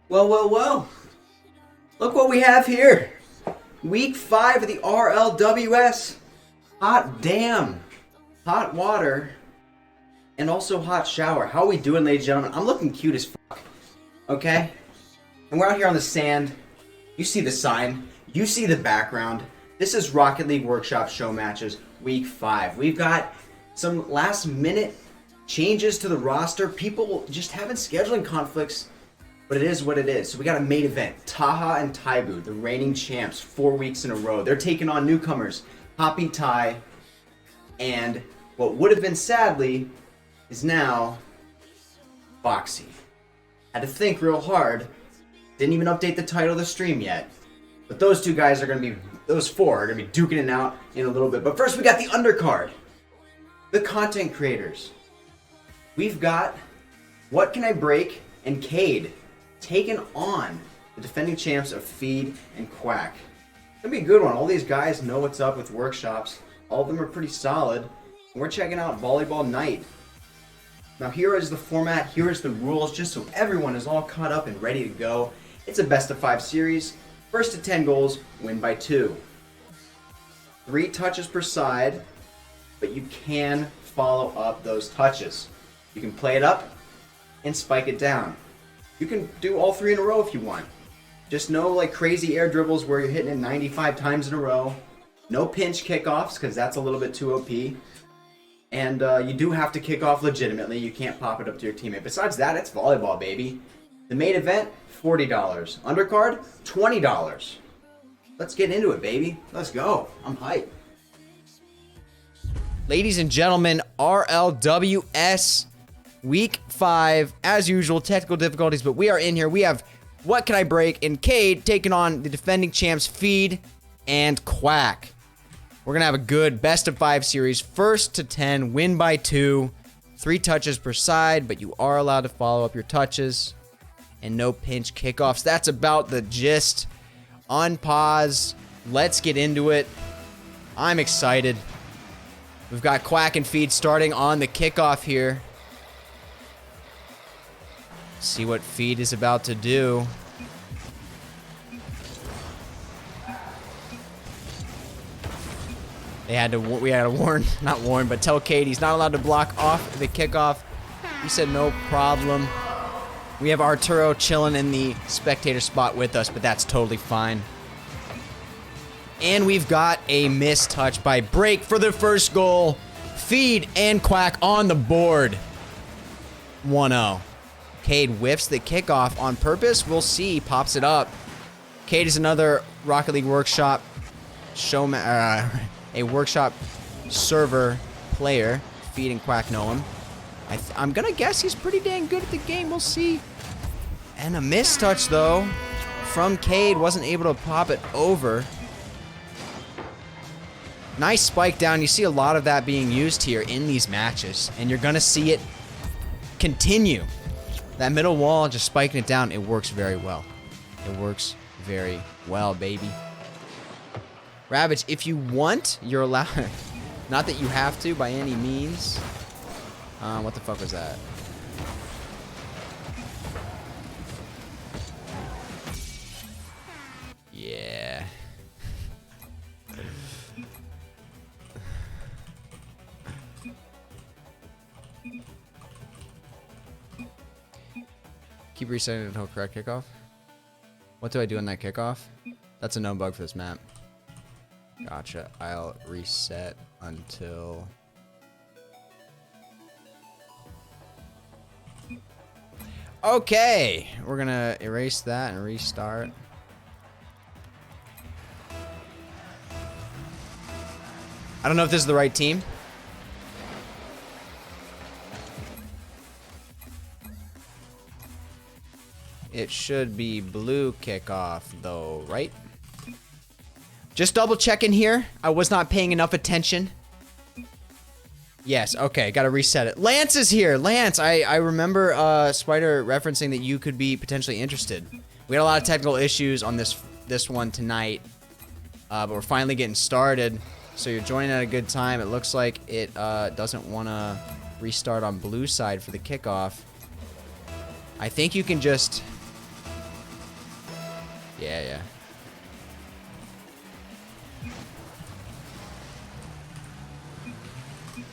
Well, well, well. Look what we have here. Week 5 of the RLWS. Hot damn. Hot water. And also hot shower. How are we doing, ladies and gentlemen? I'm looking cute as fuck. Okay? And we're out here on the sand. You see the sign. You see the background. This is Rocket League Workshop Showmatches Week 5. We've got some last minute changes to the roster. People just having scheduling conflicts. But it is what it is. So we got a main event. Taha and Tybu, the reigning champs, 4 weeks in a row. They're taking on newcomers, HoppyTye, and what would have been sadly is now Foxy. Had to think real hard. Didn't even update the title of the stream yet. But those two guys are going to be, those four are going to be duking it out in a little bit. But first we got the undercard. The content creators. We've got What Can I Break and Cade taking on the defending champs of Feed and Quack. It's gonna be a good one. All these guys know what's up with workshops. All of them are pretty solid. And we're checking out Volleyball Night. Now here is the format, here is the rules, just so everyone is all caught up and ready to go. It's a best of 5 series. First to 10 goals, win by 2. 3 touches per side, but you can follow up those touches. You can play it up and spike it down. You can do all 3 in a row if you want. Just no like crazy air dribbles where you're hitting it 95 times in a row. No pinch kickoffs because that's a little bit too OP. And you do have to kick off legitimately. You can't pop it up to your teammate. Besides that, it's volleyball, baby. The main event, $40. Undercard, $20. Let's get into it, baby. Let's go. I'm hyped. Ladies and gentlemen, RLWS Week 5, as usual, technical difficulties, but we are in here. We have What Can I Break and Cade taking on the defending champs Feed and Quack. We're going to have a good best of 5 series. First to 10, win by 2, 3 touches per side, but you are allowed to follow up your touches, and no pinch kickoffs. That's about the gist. Unpause. Let's get into it. I'm excited. We've got Quack and Feed starting on the kickoff here. See what Feed is about to do. We had to warn, not warn, but tell Cade he's not allowed to block off the kickoff. He said no problem. We have Arturo chilling in the spectator spot with us, but that's totally fine. And we've got a missed touch by Break for the first goal. Feed and Quack on the board. 1-0. Cade whiffs the kickoff on purpose. We'll see. Pops it up. Cade is another Rocket League Workshop a Workshop server player. Feed and Quack know him. I'm gonna guess he's pretty dang good at the game. We'll see. And a missed touch though from Cade. Wasn't able to pop it over. Nice spike down. You see a lot of that being used here in these matches, and you're gonna see it continue. That middle wall, just spiking it down, it works very well. It works very well, baby. Ravage, if you want, you're allowed. Not that you have to by any means. What the fuck was that? Yeah. Keep resetting until correct kickoff. What do I do on that kickoff? That's a known bug for this map. Gotcha. I'll reset until... Okay. We're gonna erase that and restart. I don't know if this is the right team. It should be blue kickoff, though, right? Just double checking here. I was not paying enough attention. Yes, okay, gotta reset it. Lance is here. Lance, I remember Spider referencing that you could be potentially interested. We had a lot of technical issues on this one tonight, but we're finally getting started. So you're joining at a good time. It looks like it doesn't want to restart on blue side for the kickoff. I think you can just Yeah, yeah.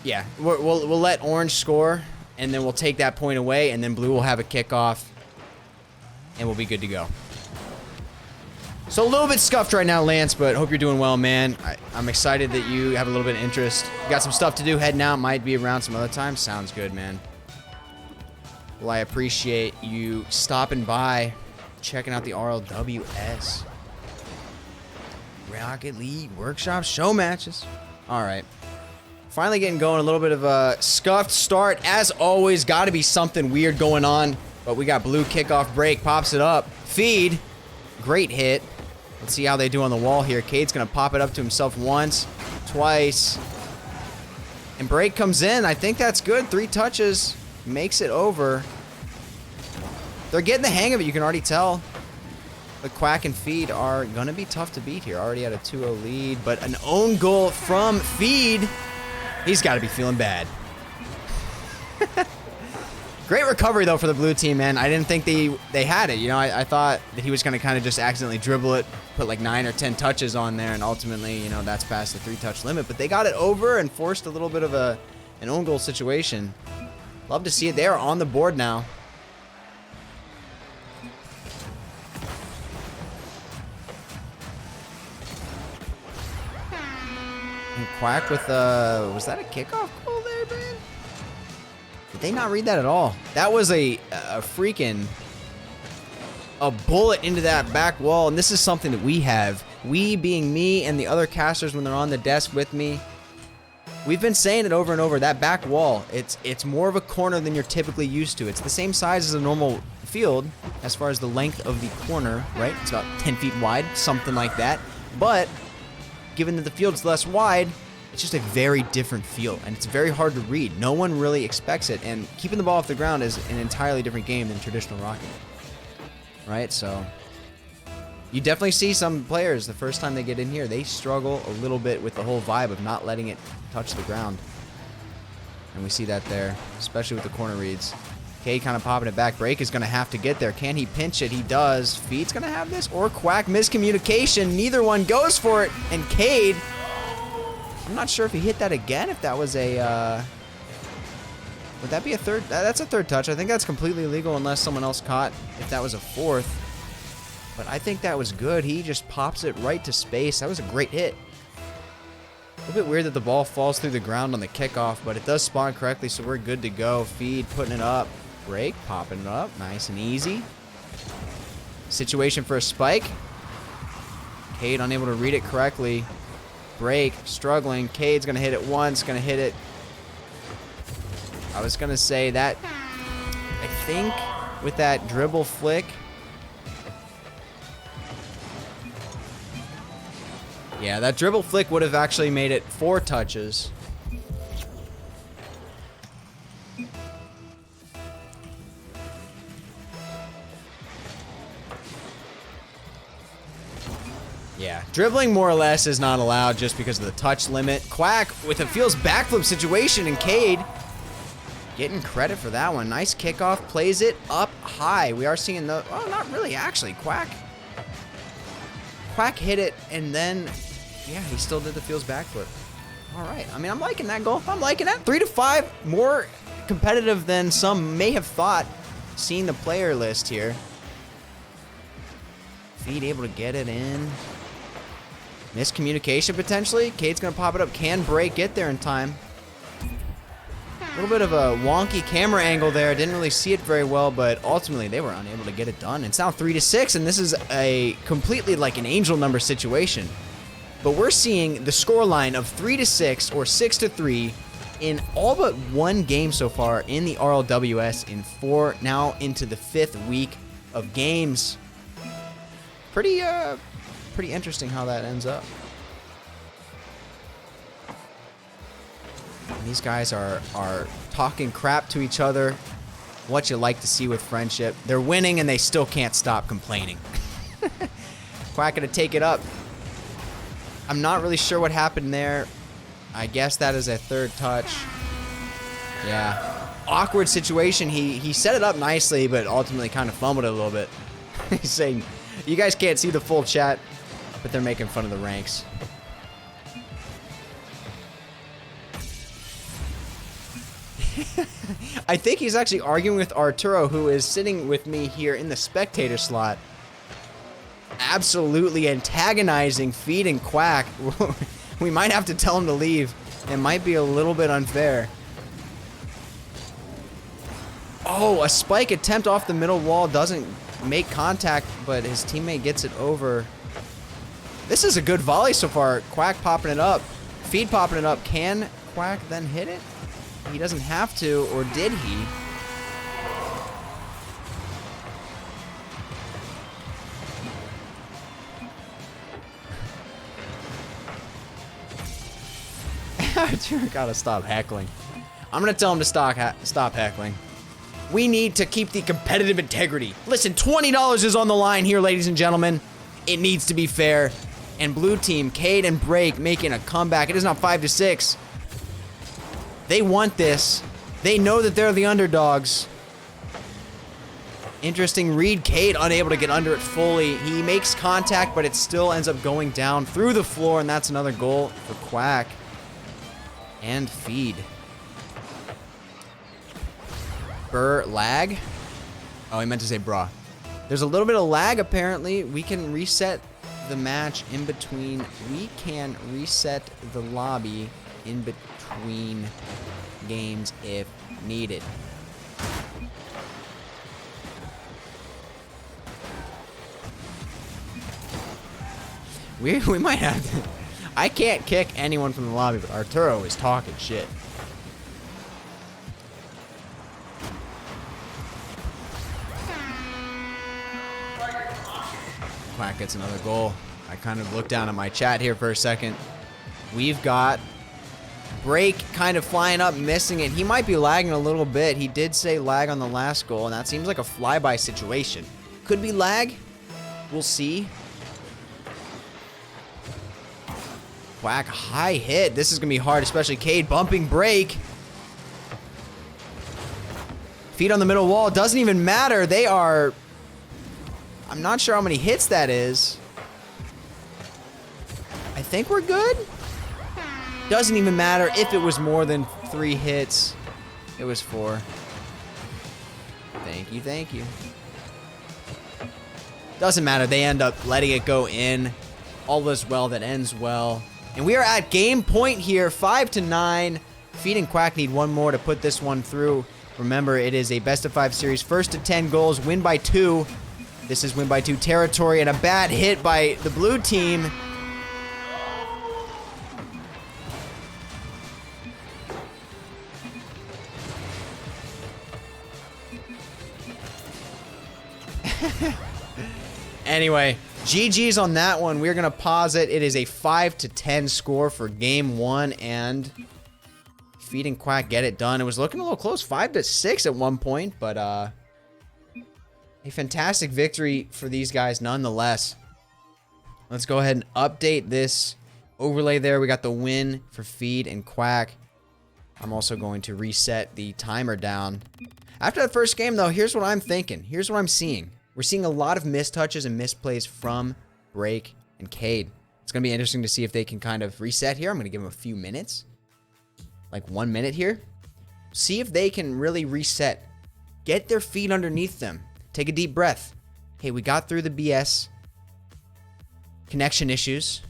Yeah, we'll let orange score, and then we'll take that point away, and then blue will have a kickoff, and we'll be good to go. So a little bit scuffed right now, Lance, but hope you're doing well, man. I'm excited that you have a little bit of interest. You got some stuff to do heading out. Might be around some other time. Sounds good, man. Well, I appreciate you stopping by, checking out the RLWS. Rocket League Workshop Showmatches. All right. Finally getting going. A little bit of a scuffed start. As always, got to be something weird going on. But we got blue kickoff break. Pops it up. Feed. Great hit. Let's see how they do on the wall here. Cade's going to pop it up to himself once, twice. And break comes in. I think that's good. 3 touches. Makes it over. They're getting the hang of it. You can already tell. The Quack and Feed are going to be tough to beat here. Already at a 2-0 lead. But an own goal from Feed. He's got to be feeling bad. Great recovery, though, for the blue team, man. I didn't think they had it. You know, I thought that he was going to kind of just accidentally dribble it, put like 9 or 10 touches on there, and ultimately, you know, that's past the 3-touch limit. But they got it over and forced a little bit of an own goal situation. Love to see it. They are on the board now. And Quack with was that a kickoff goal there, man? Did they not read that at all? That was a freaking bullet into that back wall, and this is something that we have. We being me and the other casters when they're on the desk with me. We've been saying it over and over. That back wall, it's more of a corner than you're typically used to. It's the same size as a normal field as far as the length of the corner, right? It's about 10 feet wide, something like that. But given that the field's less wide, it's just a very different feel, and it's very hard to read. No one really expects it, and keeping the ball off the ground is an entirely different game than traditional Rocket, right? So you definitely see some players, the first time they get in here, they struggle a little bit with the whole vibe of not letting it touch the ground. And we see that there, especially with the corner reads. Cade kind of popping it back. Break is going to have to get there. Can he pinch it? He does. Feet's going to have this, or Quack miscommunication. Neither one goes for it, and Cade, I'm not sure if he hit that again, if that was a, would that be a third? That's a third touch. I think that's completely legal unless someone else caught if that was a fourth. But I think that was good. He just pops it right to space. That was a great hit. A little bit weird that the ball falls through the ground on the kickoff, but it does spawn correctly, so we're good to go. Feed, putting it up. Break, popping it up. Nice and easy. Situation for a spike. Cade unable to read it correctly. Break, struggling. Cade's going to hit it once, going to hit it. I was going to say that, I think, with that dribble flick. Yeah, that dribble flick would have actually made it 4 touches. Yeah, dribbling more or less is not allowed just because of the touch limit. Quack with a feels backflip situation, and Cade getting credit for that one. Nice kickoff, plays it up high. We are seeing the, well, not really actually. Quack hit it, and then, yeah, he still did the feels backflip. All right, I mean, I'm liking that goal. I'm liking that. 3-5, more competitive than some may have thought, seeing the player list here. Feed able to get it in. Miscommunication potentially. Cade's going to pop it up. Can Break get there in time? A little bit of a wonky camera angle there. Didn't really see it very well, but ultimately they were unable to get it done. It's now 3-6, and this is a completely like an angel number situation. But we're seeing the scoreline of 3-6 or 6-3 in all but one game so far in the RLWS in 4, now into the 5th week of games. Pretty interesting how that ends up. And these guys are talking crap to each other. What you like to see with friendship. They're winning and they still can't stop complaining. Quack gonna take it up. I'm not really sure what happened there. I guess that is a 3rd touch. Yeah. Awkward situation. He set it up nicely, but ultimately kind of fumbled it a little bit. He's saying You guys can't see the full chat, but they're making fun of the ranks. I think he's actually arguing with Arturo, who is sitting with me here in the spectator slot. Absolutely antagonizing Feed and Quack. We might have to tell him to leave. It might be a little bit unfair. Oh, a spike attempt off the middle wall doesn't make contact, but his teammate gets it over. This is a good volley so far. Quack popping it up. Feed popping it up. Can Quack then hit it? He doesn't have to, or did he? Arturo gotta stop heckling. I'm gonna tell him to stop heckling. We need to keep the competitive integrity. Listen, $20 is on the line here, ladies and gentlemen. It needs to be fair. And blue team, Cade and Break making a comeback. It is now 5-6. They want this. They know that they're the underdogs. Interesting read. Cade unable to get under it fully. He makes contact, but it still ends up going down through the floor, and that's another goal for Quack. And Feed. Lag? Oh, he meant to say brah. There's a little bit of lag, apparently. We can reset the match in between. We can reset the lobby in between games if needed. We might have to. I can't kick anyone from the lobby, but Arturo is talking shit. Quack gets another goal. I kind of looked down at my chat here for a second. We've got Break kind of flying up, missing it. He might be lagging a little bit. He did say lag on the last goal, and that seems like a flyby situation. Could be lag. We'll see. Quack, high hit. This is going to be hard, especially Cade bumping Break. Feet on the middle wall. Doesn't even matter. They are... I'm not sure how many hits that is. I think we're good. Doesn't even matter if it was more than 3 hits. It was 4. Thank you, thank you. Doesn't matter. They end up letting it go in. All is well that ends well. And we are at game point here, 5-9. Feed and Quack need one more to put this one through. Remember, it is a best-of-5 series. First to 10 goals, win by 2. This is win by 2 territory, and a bad hit by the blue team. Anyway, GG's on that one. We're going to pause it. It is a 5-10 score for game 1, and Feed and Quack get it done. It was looking a little close, 5-6 at one point, but a fantastic victory for these guys nonetheless. Let's go ahead and update this overlay there. We got the win for Feed and Quack. I'm also going to reset the timer down. After that first game, though, here's what I'm thinking. Here's what I'm seeing. We're seeing a lot of mistouches and misplays from Break and Cade. It's going to be interesting to see if they can kind of reset here. I'm going to give them a few minutes. Like 1 minute here. See if they can really reset. Get their feet underneath them. Take a deep breath. Hey, we got through the BS. Connection issues.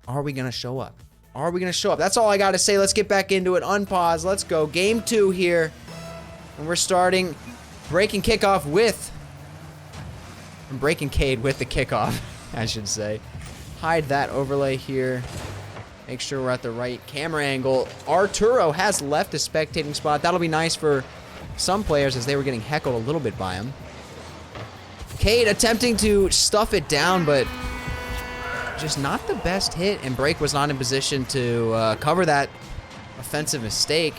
Are we going to show up? Are we going to show up? That's all I got to say. Let's get back into it. Unpause. Let's go. Game 2 here. And we're starting Break and kickoff with... Break and Cade with the kickoff, I should say. Hide that overlay here. Make sure we're at the right camera angle. Arturo has left a spectating spot. That'll be nice for some players as they were getting heckled a little bit by him. Cade attempting to stuff it down, but just not the best hit, and Break was not in position to cover that offensive mistake.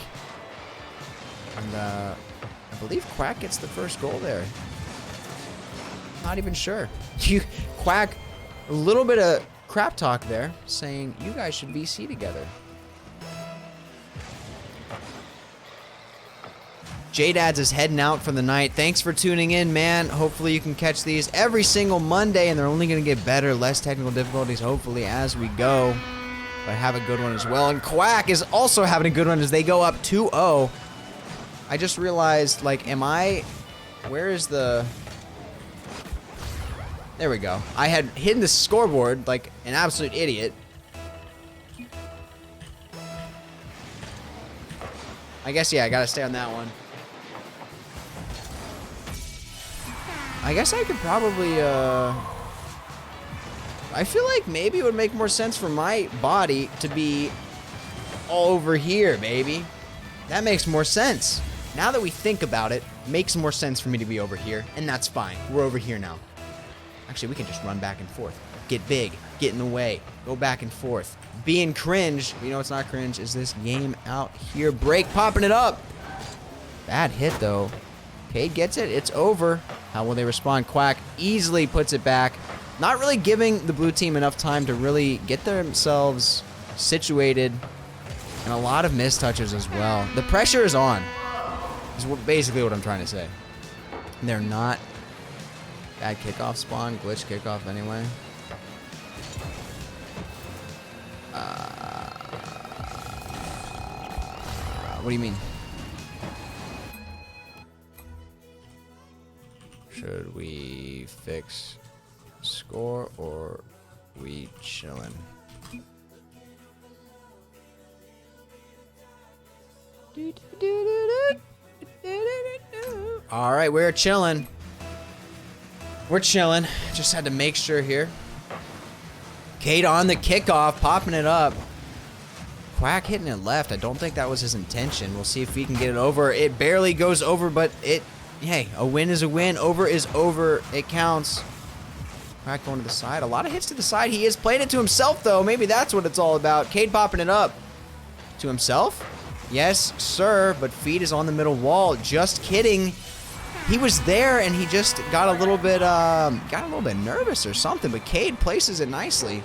And I believe Quack gets the first goal there. Not even sure. Quack, a little bit of crap talk there, saying you guys should VC together. J-Dads is heading out for the night. Thanks for tuning in, man. Hopefully you can catch these every single Monday, and they're only going to get better, less technical difficulties, hopefully, as we go. But have a good one as well. And Quack is also having a good one as they go up 2-0. I just realized, like, where is the... There we go. I had hidden the scoreboard like an absolute idiot. I guess, yeah, I gotta stay on that one. I guess I could probably, I feel like maybe it would make more sense for my body to be over here, baby. That makes more sense. Now that we think about it, it makes more sense for me to be over here, and that's fine. We're over here now. Actually, we can just run back and forth. Get big, get in the way, go back and forth. Being cringe, you know it's not cringe, is this game out here. Break, popping it up. Bad hit, though. Cade gets it, it's over. How will they respond? Quack easily puts it back. Not really giving the blue team enough time to really get themselves situated. And a lot of missed touches as well. The pressure is on, is basically what I'm trying to say. They're not. Bad kickoff spawn, glitch kickoff anyway. What do you mean? Should we fix score or we chillin'? All right, we're chilling. We're chilling. Just had to make sure here. Cade on the kickoff, popping it up. Quack hitting it left. I don't think that was his intention. We'll see if he can get it over. It barely goes over, but hey, a win is a win. Over is over. It counts. Quack going to the side. A lot of hits to the side. He is playing it to himself, though. Maybe that's what it's all about. Cade popping it up. To himself? Yes, sir. But feet is on the middle wall. Just kidding. He was there, and he just got a little bit nervous or something. But Cade places it nicely.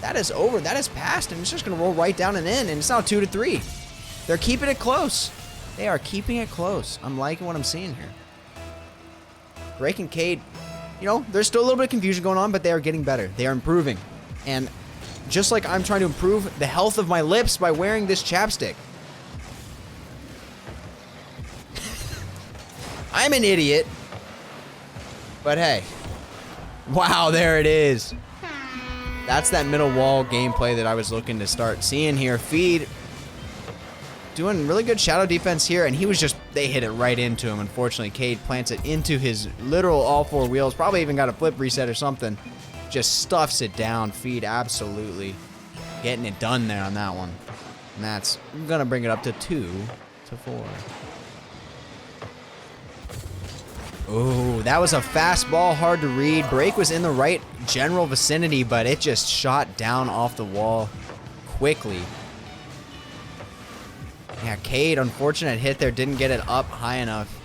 That is over. That is passed, and it's just going to roll right down and in. And it's now 2-3. They're keeping it close. They are keeping it close. I'm liking what I'm seeing here. Drake and Cade, you know, there's still a little bit of confusion going on, but they are getting better. They are improving. And just like I'm trying to improve the health of my lips by wearing this chapstick. I'm an idiot. But hey. Wow, there it is. That's that middle wall gameplay that I was looking to start seeing here. Feed doing really good shadow defense here, and they hit it right into him. Unfortunately, Cade plants it into his literal all four wheels. Probably even got a flip reset or something. Just stuffs it down. Feed absolutely getting it done there on that one. And that's going to bring it up to 2-4. Oh, that was a fast ball, hard to read. Break was in the right general vicinity, but it just shot down off the wall quickly. Yeah, Cade, unfortunate hit there, didn't get it up high enough.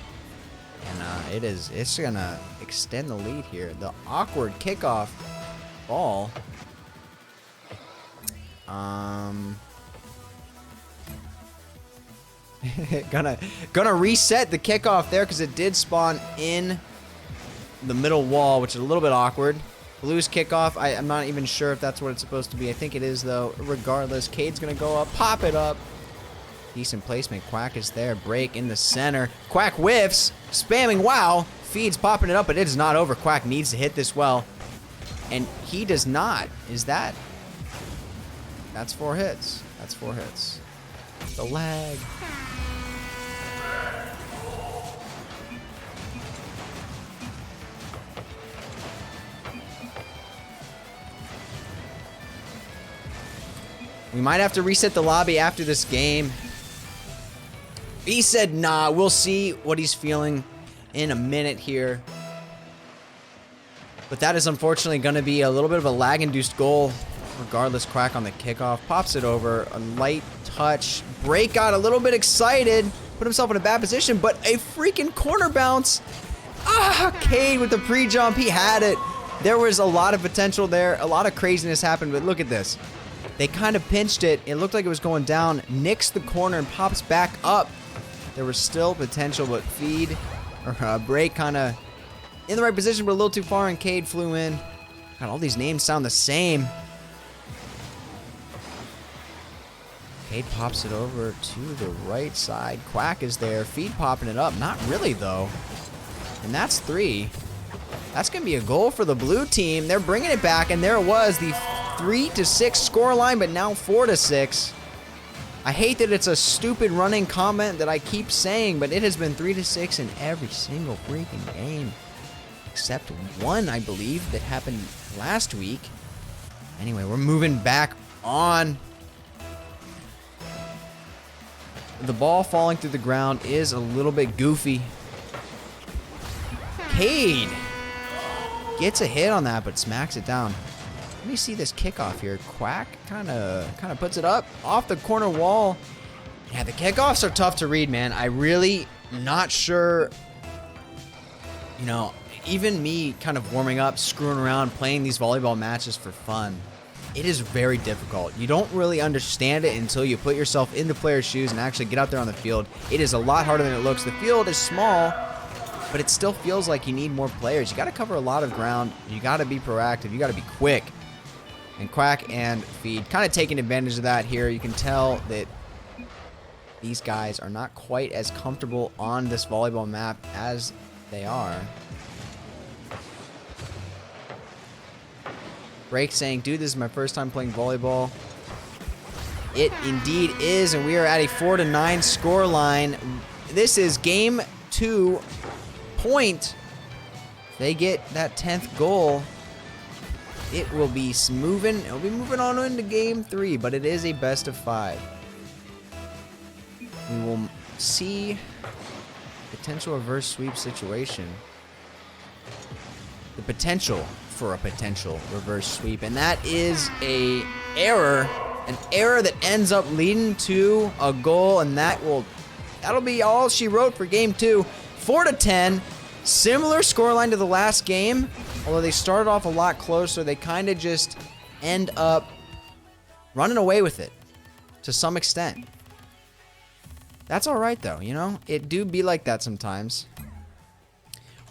And it's gonna extend the lead here. The awkward kickoff ball. Gonna reset the kickoff there because it did spawn in the middle wall, which is a little bit awkward. Blues kickoff, I'm not even sure if that's what it's supposed to be. I think it is, though. Regardless, Cade's gonna go up, pop it up. Decent placement. Quack is there. Break in the center. Quack whiffs. Spamming. Wow. Feeds popping it up, but it is not over. Quack needs to hit this well. And he does not. That's 4 hits. That's 4 hits. The lag. We might have to reset the lobby after this game. He said, nah, we'll see what he's feeling in a minute here. But that is unfortunately going to be a little bit of a lag-induced goal. Regardless, Quack on the kickoff. Pops it over. A light touch. Break got a little bit excited. Put himself in a bad position, but a freaking corner bounce. Ah, Cade with the pre-jump. He had it. There was a lot of potential there. A lot of craziness happened, but look at this. They kind of pinched it. It looked like it was going down. Nicks the corner and pops back up. There was still potential, but Feed or Break kind of in the right position, but a little too far, and Cade flew in. God, all these names sound the same. Cade pops it over to the right side. Quack is there. Feed popping it up. Not really, though. And that's 3. That's going to be a goal for the blue team. They're bringing it back, and there it was, the 3-6 score line, but now 4-6. I hate that it's a stupid running comment that I keep saying, but it has been 3-6 in every single freaking game. Except one, I believe, that happened last week. Anyway, we're moving back on. The ball falling through the ground is a little bit goofy. Cade gets a hit on that, but smacks it down. Let me see this kickoff here. Quack kind of puts it up off the corner wall. Yeah, the kickoffs are tough to read, man. I really not sure, you know, even me kind of warming up, screwing around, playing these volleyball matches for fun, it is very difficult. You don't really understand it until you put yourself in the player's shoes and actually get out there on the field. It is a lot harder than it looks. The field is small, but it still feels like you need more players. You got to cover a lot of ground. You got to be proactive. You got to be quick. And Quack and Feed kind of taking advantage of that here. You can tell that these guys are not quite as comfortable on this volleyball map as they are. Break saying, dude, this is my first time playing volleyball. It indeed is, and we are at a 4-9 score line. This is game 2 point. If they get that 10th goal, it will be moving. It'll be moving on into game 3, but it is a best of 5. We will see potential reverse sweep situation. The potential for a potential reverse sweep, and that is an error that ends up leading to a goal, and that'll be all she wrote for game 2. 4-10, similar scoreline to the last game, although they started off a lot closer. They kind of just end up running away with it to some extent. That's all right though, you know, it do be like that sometimes.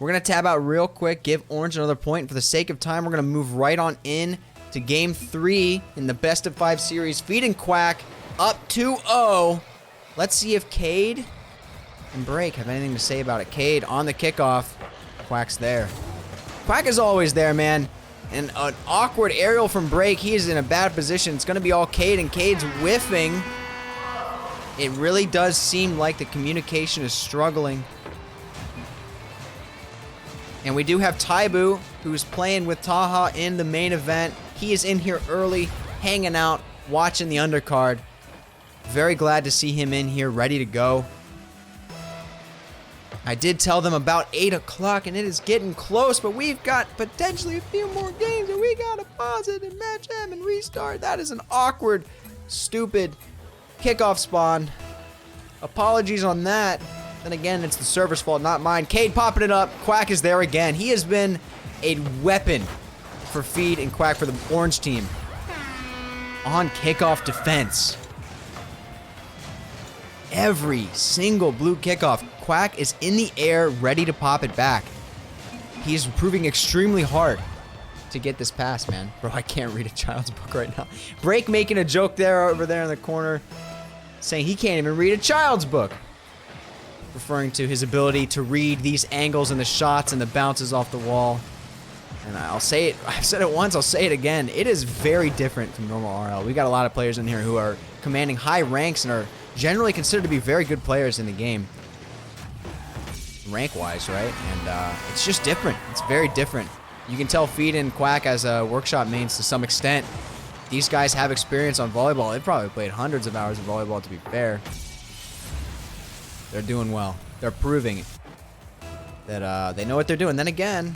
We're going to tab out real quick, give Orange another point. For the sake of time, we're going to move right on in to Game 3 in the Best of 5 series. Feed and Quack up 2-0. Let's see if Cade and Break have anything to say about it. Cade on the kickoff. Quack's there. Quack is always there, man. And an awkward aerial from Break. He is in a bad position. It's going to be all Cade, and Cade's whiffing. It really does seem like the communication is struggling. And we do have Tybu, who's playing with Taha in the main event. He is in here early, hanging out, watching the undercard. Very glad to see him in here, ready to go. I did tell them about 8 o'clock, and it is getting close, but we've got potentially a few more games, and we got to pause it and match them and restart. That is an awkward, stupid kickoff spawn. Apologies on that. Then again, it's the server's fault, not mine. Cade popping it up. Quack is there again. He has been a weapon for Feed and Quack for the orange team. On kickoff defense. Every single blue kickoff, Quack is in the air, ready to pop it back. He is proving extremely hard to get this pass, man. Bro, I can't read a child's book right now. Break making a joke there over there in the corner, saying he can't even read a child's book. Referring to his ability to read these angles and the shots and the bounces off the wall. And I'll say it, I've said it once, I'll say it again. It is very different from normal RL. We got a lot of players in here who are commanding high ranks and are generally considered to be very good players in the game. Rank-wise, right? And it's just different. It's very different. You can tell Feed and Quack as workshop mains to some extent. These guys have experience on volleyball. They've probably played hundreds of hours of volleyball, to be fair. They're doing well. They're proving that they know what they're doing. Then again,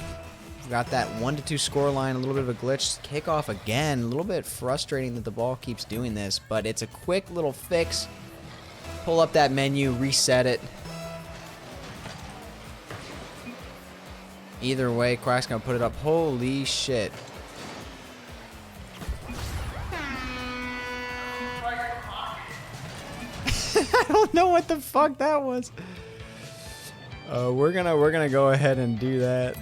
we've got that 1-2 score line, a little bit of a glitch. Kickoff again. A little bit frustrating that the ball keeps doing this, but it's a quick little fix. Pull up that menu, reset it. Either way, Quack's gonna put it up. Holy shit. I don't know what the fuck that was. We're gonna go ahead and do that.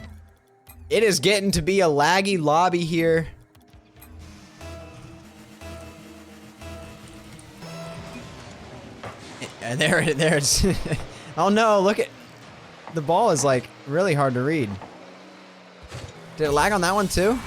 It is getting to be a laggy lobby here. And there's. Oh no! Look at the ball is like really hard to read. Did it lag on that one too?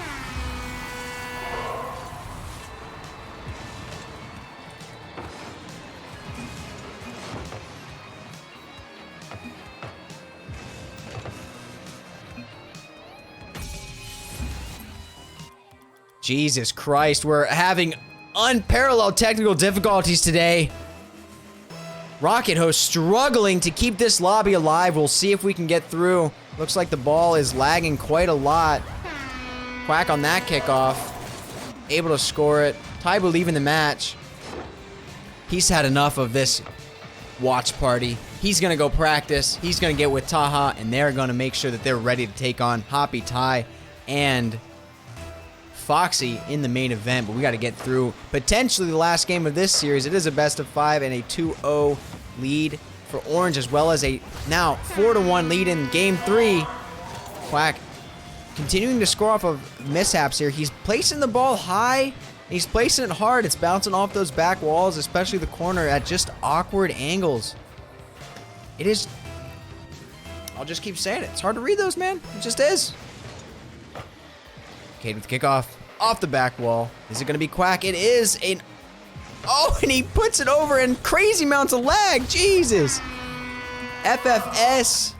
Jesus Christ, we're having unparalleled technical difficulties today. Rocket Host struggling to keep this lobby alive. We'll see if we can get through. Looks like the ball is lagging quite a lot. Quack on that kickoff. Able to score it. Tybu leaving the match. He's had enough of this watch party. He's going to go practice. He's going to get with Taha, and they're going to make sure that they're ready to take on HoppyTye and Foxy in the main event, but we got to get through potentially the last game of this series. It is a best of 5 and a 2-0 lead for Orange, as well as a now 4-1 lead in game 3. Quack continuing to score off of mishaps here. He's placing the ball high. He's placing it hard. It's bouncing off those back walls, especially the corner, at just awkward angles. It is. I'll just keep saying it. It's hard to read those, man. It just is. Cade with the kickoff. Off the back wall. Is it going to be Quack? It is an... Oh, and he puts it over and crazy amounts of lag. Jesus. FFS.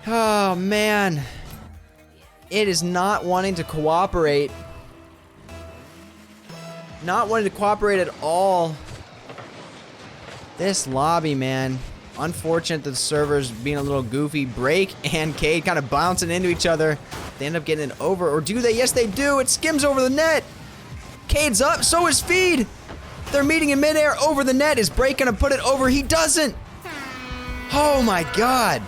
Oh, man. It is not wanting to cooperate. Not wanting to cooperate at all. This lobby, man. Unfortunate that the server's being a little goofy. Break and Cade kind of bouncing into each other. They end up getting it over, or do they? Yes, they do. It skims over the net. Cade's up, so is Feed. They're meeting in midair over the net. Is Break gonna put it over? He doesn't. Oh my God.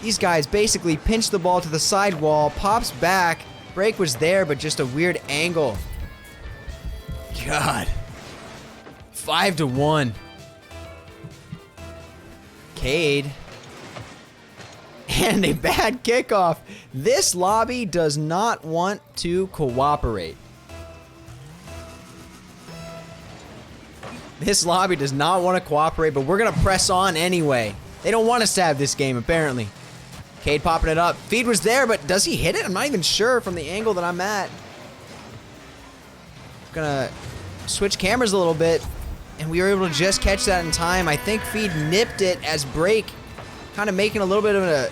These guys basically pinch the ball to the side wall, pops back. Break was there, but just a weird angle. God. 5-1. Cade. And a bad kickoff. This lobby does not want to cooperate. This lobby does not want to cooperate, but we're going to press on anyway. They don't want us to have this game, apparently. Cade popping it up. Feed was there, but does he hit it? I'm not even sure from the angle that I'm at. Gonna switch cameras a little bit, and we were able to just catch that in time. I think Feed nipped it as Break kind of making a little bit of a...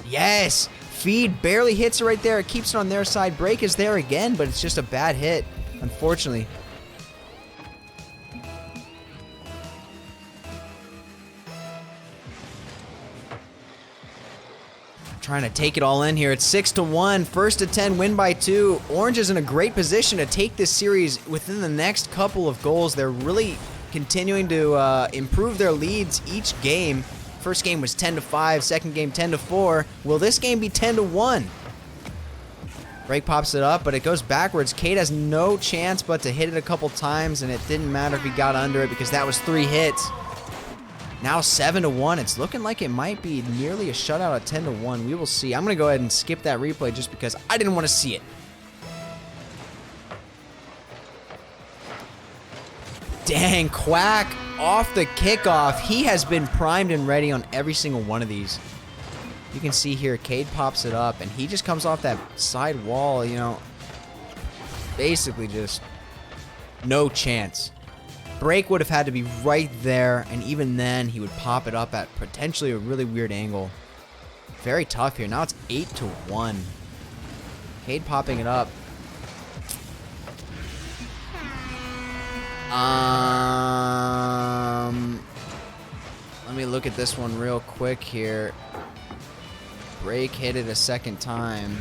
Yes! Feed barely hits it right there. It keeps it on their side. Break is there again, but it's just a bad hit, unfortunately. Trying to take it all in here. It's 6-1. First to 10, win by 2. Orange is in a great position to take this series within the next couple of goals. They're really continuing to improve their leads each game. First game was 10-5. Second game 10-4. Will this game be 10-1? Break pops it up, but it goes backwards. Cade has no chance but to hit it a couple times, and it didn't matter if he got under it because that was 3 hits. Now 7-1. It's looking like it might be nearly a shutout at 10-1. We will see. I'm going to go ahead and skip that replay just because I didn't want to see it. Dang, Quack off the kickoff. He has been primed and ready on every single one of these. You can see here, Cade pops it up, and he just comes off that side wall, you know. Basically just no chance. Break would have had to be right there, and even then, he would pop it up at potentially a really weird angle. Very tough here. Now it's 8-1. Cade popping it up. Let me look at this one real quick here. Break hit it a second time.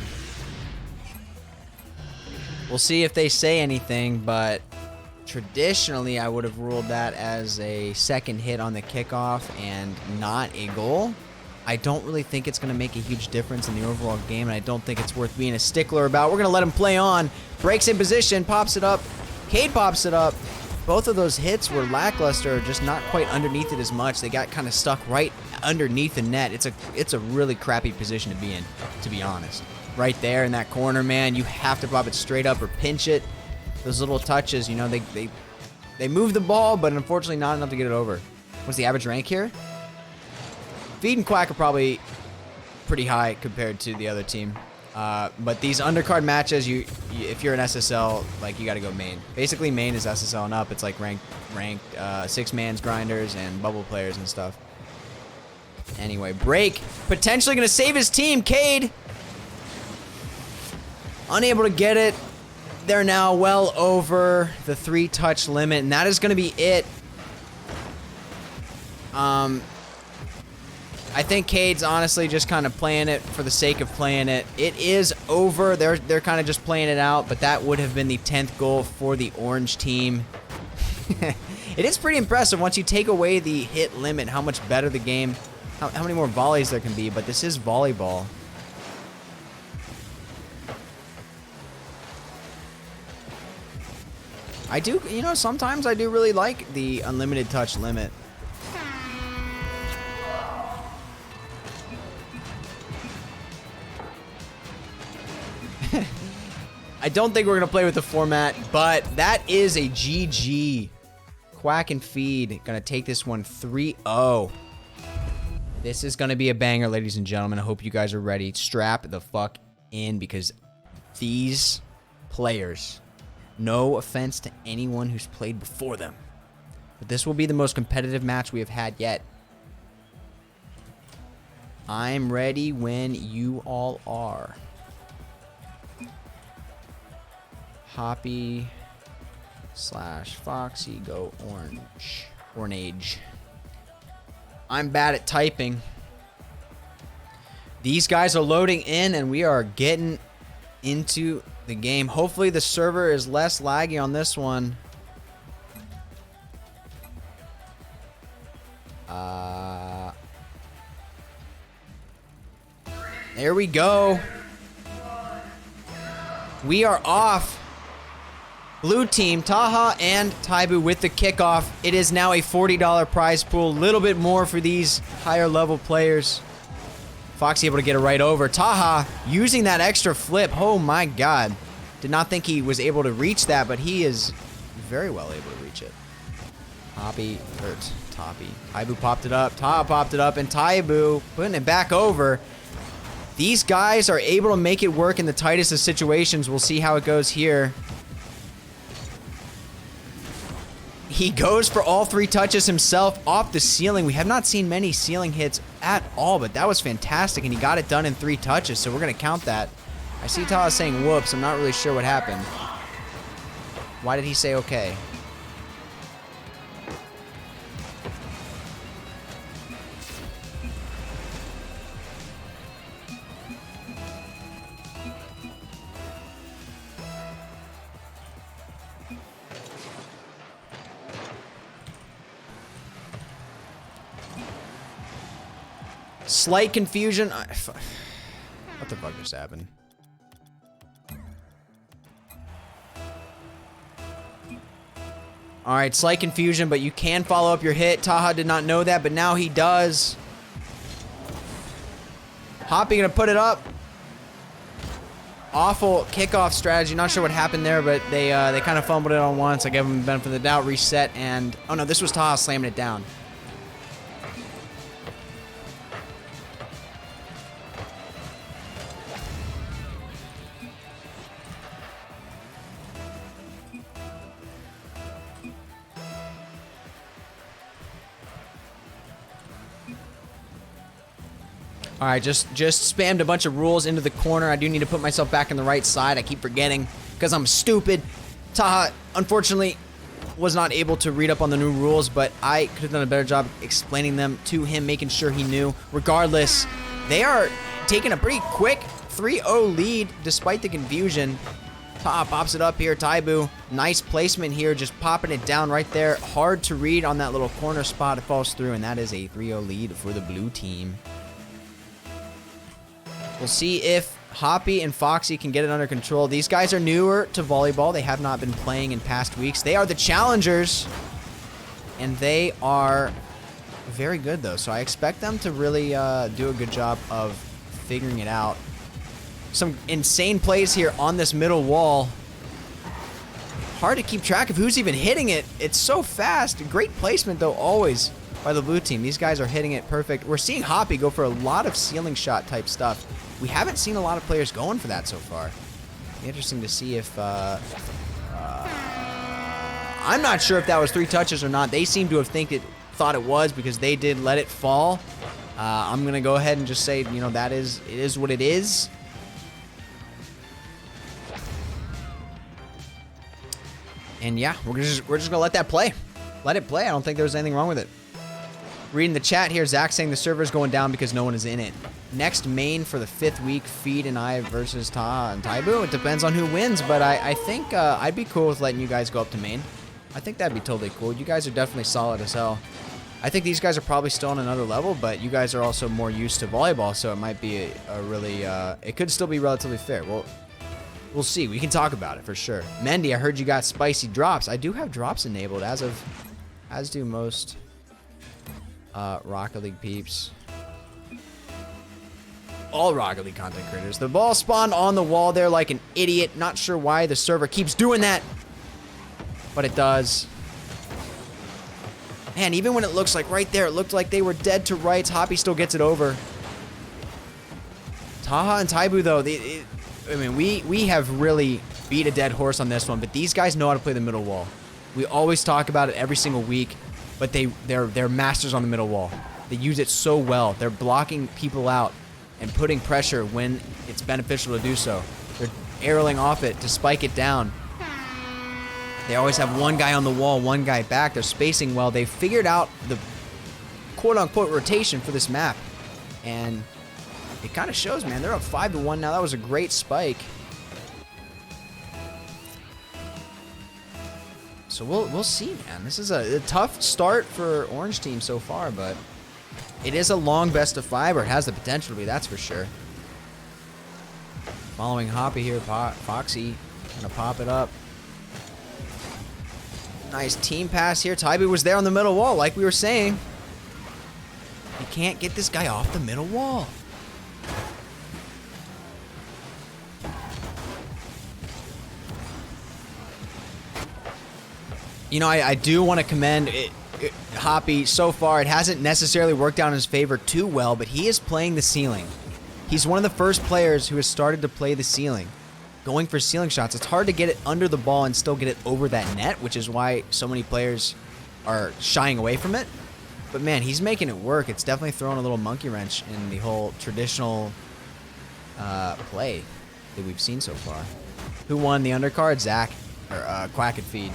We'll see if they say anything, but traditionally, I would have ruled that as a second hit on the kickoff and not a goal. I don't really think it's going to make a huge difference in the overall game, and I don't think it's worth being a stickler about. We're going to let him play on. Breaks in position, pops it up. Cade pops it up. both of those hits were lackluster, just not quite underneath it as much. They got kind of stuck right underneath the net. It's a really crappy position to be in, to be honest. Right there in that corner, man, you have to pop it straight up or pinch it. Those little touches, you know, they move the ball, but unfortunately not enough to get it over. What's the average rank here? Feed and Quack are probably pretty high compared to the other team. But these undercard matches, if you're an SSL, like, you got to go main. Basically, main is SSL and up. It's like ranked 6-mans grinders and bubble players and stuff. Anyway, break. Potentially going to save his team. Cade. Unable to get it. They're now well over the 3-touch limit, and that is going to be it. I think Cade's honestly just kind of playing it for the sake of playing it. It is over. They're kind of just playing it out, but that would have been the 10th goal for the orange team. It is pretty impressive once you take away the hit limit, how much better the game, how many more volleys there can be, but this is volleyball. I do, you know, sometimes I do really like the unlimited touch limit. I don't think we're going to play with the format, but that is a GG. Quack and Feed going to take this one 3-0. This is going to be a banger, ladies and gentlemen. I hope you guys are ready. Strap the fuck in, because these players, no offense to anyone who's played before them, but this will be the most competitive match we have had yet. I'm ready when you all are. Hoppy / Foxy, go orange. I'm bad at typing. These guys are loading in, and we are getting into the game. Hopefully the server is less laggy on this one. There we go. We are off. Blue team, Taha and Tybu with the kickoff. It is now a $40 prize pool. A little bit more for these higher level players. Foxy able to get it right over. Taha using that extra flip. Oh my god. Did not think he was able to reach that, but he is very well able to reach it. Toppy. Tybu popped it up. Taha popped it up, and Tybu putting it back over. These guys are able to make it work in the tightest of situations. We'll see how it goes here. He goes for all 3 touches himself off the ceiling. We have not seen many ceiling hits at all, but that was fantastic, and he got it done in 3 touches, so we're going to count that. I see Taha saying whoops. I'm not really sure what happened. Why did he say okay? Slight confusion. What the fuck just happened? Alright, slight confusion, but you can follow up your hit. Taha did not know that, but now he does. Hoppy gonna put it up. Awful kickoff strategy. Not sure what happened there, but they kind of fumbled it on once. I gave them the benefit of the doubt. Reset, and oh no, this was Taha slamming it down. All right, just spammed a bunch of rules into the corner. I do need to put myself back on the right side. I keep forgetting because I'm stupid. Taha, unfortunately, was not able to read up on the new rules, but I could have done a better job explaining them to him, making sure he knew. Regardless, they are taking a pretty quick 3-0 lead despite the confusion. Taha pops it up here. Tybu, nice placement here, just popping it down right there. Hard to read on that little corner spot. It falls through, and that is a 3-0 lead for the blue team. We'll see if Hoppy and Foxy can get it under control. These guys are newer to volleyball. They have not been playing in past weeks. They are the challengers, and they are very good, though. So I expect them to really do a good job of figuring it out. Some insane plays here on this middle wall. Hard to keep track of who's even hitting it. It's so fast. Great placement, though, always by the blue team. These guys are hitting it perfect. We're seeing Hoppy go for a lot of ceiling shot type stuff. We haven't seen a lot of players going for that so far. Interesting to see if... I'm not sure if that was 3 touches or not. They seem to have thought it was because they did let it fall. I'm going to go ahead and just say, you know, it is what it is. And yeah, we're just gonna let that play. Let it play. I don't think there's anything wrong with it. Reading the chat here, Zach saying the server's going down because no one is in it. Next main for the 5th week, Feed and I versus Taha and Tybu. It depends on who wins, but I think I'd be cool with letting you guys go up to main. I think that'd be totally cool. You guys are definitely solid as hell. I think these guys are probably still on another level, but you guys are also more used to volleyball, so it might be a really, it could still be relatively fair. Well, we'll see. We can talk about it for sure. Mendy, I heard you got spicy drops. I do have drops enabled, as do most Rocket League peeps. All Rocket League content creators. The ball spawned on the wall there like an idiot. Not sure why the server keeps doing that, but it does. Man, even when it looks like right there, it looked like they were dead to rights. Hoppy still gets it over. Taha and Tybu, though, I mean, we have really beat a dead horse on this one, but these guys know how to play the middle wall. We always talk about it every single week, but they're masters on the middle wall. They use it so well. They're blocking people out and putting pressure when it's beneficial to do so. They're arrowing off it to spike it down. They always have one guy on the wall, one guy back. They're spacing well. They figured out the quote-unquote rotation for this map, and it kind of shows, man. They're up 5-1 now. That was a great spike. So we'll see, man. This is a tough start for Orange Team so far, but it is a long best of 5, or it has the potential to be, that's for sure. Following Hoppy here, Foxy gonna pop it up. Nice team pass here. Tybu was there on the middle wall, like we were saying. You can't get this guy off the middle wall. You know, I do want to commend Hoppy so far. It hasn't necessarily worked out in his favor too well, but he is playing the ceiling. He's one of the first players who has started to play the ceiling, going for ceiling shots. It's hard to get it under the ball and still get it over that net, which is why so many players are shying away from it. But man, he's making it work. It's definitely throwing a little monkey wrench in the whole traditional play that we've seen so far. Who won the undercard? Zach, or Quack and Feed.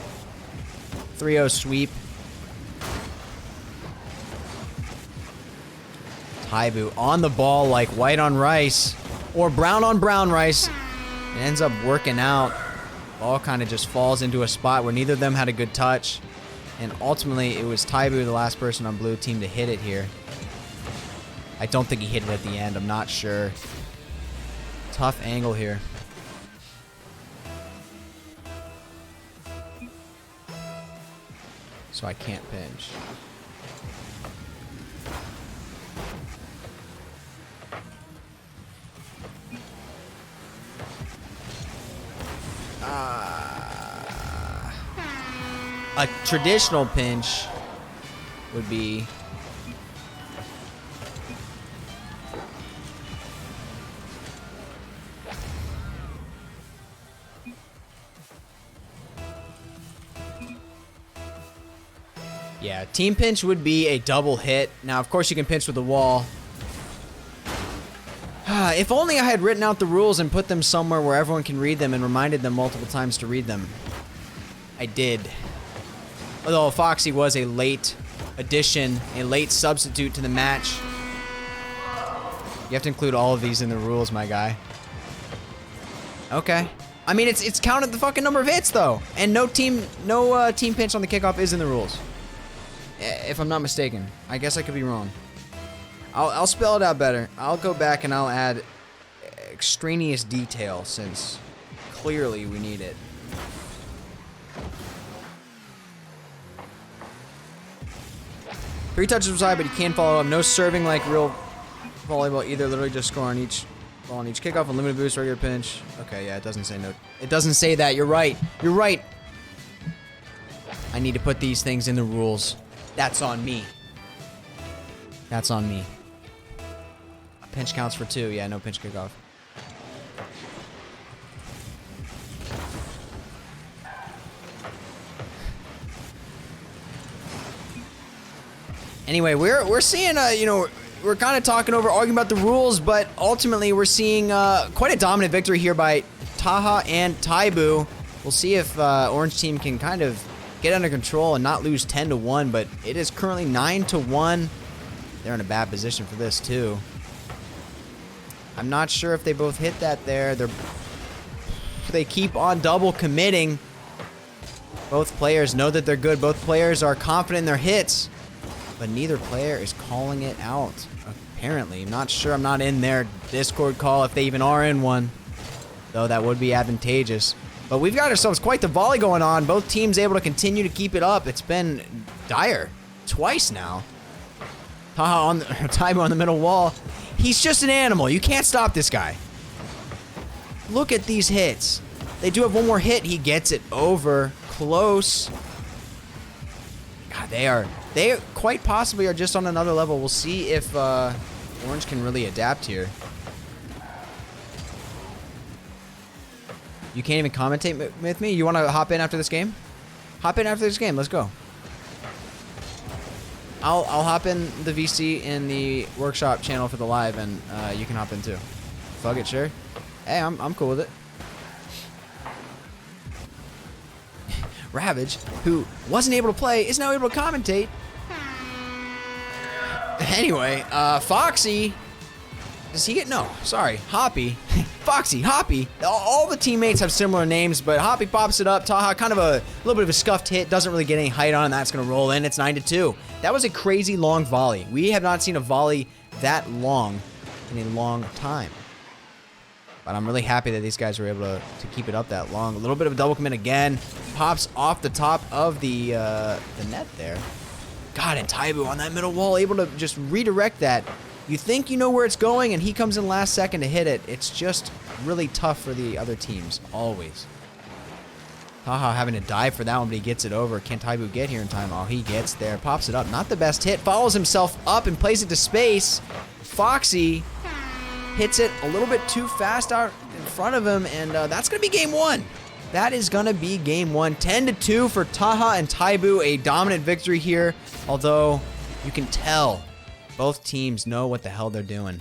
3-0 sweep. Tybu on the ball like white on rice, or brown on brown rice. It ends up working out. Ball kind of just falls into a spot where neither of them had a good touch. And ultimately, it was Tybu, the last person on blue team, to hit it here. I don't think he hit it at the end. I'm not sure. Tough angle here. So I can't pinch. A traditional pinch would be team pinch would be a double hit. Now, of course, you can pinch with the wall. If only I had written out the rules and put them somewhere where everyone can read them and reminded them multiple times to read them. I did. Although Foxy was a late addition, a late substitute to the match. You have to include all of these in the rules, my guy. Okay. I mean, it's counted the fucking number of hits, though. And no team pinch on the kickoff is in the rules. If I'm not mistaken. I guess I could be wrong. I'll spell it out better. I'll go back and I'll add extraneous detail since clearly we need it. Three touches from side, but he can follow up. No serving like real volleyball either. Literally just score on each ball on each kickoff, unlimited boost, regular pinch. Okay, yeah, it doesn't say no. It doesn't say that. You're right. You're right. I need to put these things in the rules. That's on me. That's on me. Pinch counts for 2. Yeah, no pinch kickoff. Anyway, we're seeing, you know, we're kind of talking over, arguing about the rules, but ultimately we're seeing quite a dominant victory here by Taha and Tybu. We'll see if Orange Team can kind of get under control and not lose 10-1, but it is currently 9-1. They're in a bad position for this too. I'm not sure if they both hit that there. They keep on double committing. Both players know that they're good. Both players are confident in their hits, but neither player is calling it out. Apparently, I'm not sure. I'm not in their Discord call if they even are in one, though that would be advantageous. But we've got ourselves quite the volley going on. Both teams able to continue to keep it up. It's been dire twice now. Taha on the Tybu on the middle wall. He's just an animal. You can't stop this guy. Look at these hits. They do have one more hit. He gets it over. Close. God, they quite possibly are just on another level. We'll see if Orange can really adapt here. You can't even commentate with me? You want to hop in after this game? Hop in after this game. Let's go. I'll hop in the VC in the workshop channel for the live, and you can hop in too. Fuck it, sure. Hey, I'm cool with it. Ravage, who wasn't able to play, is now able to commentate. Anyway, Foxy. Does he get? No, sorry. Hoppy. Foxy, Hoppy. All the teammates have similar names, but Hoppy pops it up. Taha, kind of a little bit of a scuffed hit. Doesn't really get any height on, and that's going to roll in. It's 9-2. That was a crazy long volley. We have not seen a volley that long in a long time. But I'm really happy that these guys were able to keep it up that long. A little bit of a double commit again. Pops off the top of the net there. God, and Tybu on that middle wall, able to just redirect that. You think you know where it's going, and he comes in last second to hit it. It's just really tough for the other teams, always. Taha having to dive for that one, but he gets it over. Can Tybu get here in time? Oh, he gets there. Pops it up. Not the best hit. Follows himself up and plays it to space. Foxy hits it a little bit too fast out in front of him, and that's going to be game one. That is going to be game one. 10-2 for Taha and Tybu. A dominant victory here, although you can tell both teams know what the hell they're doing.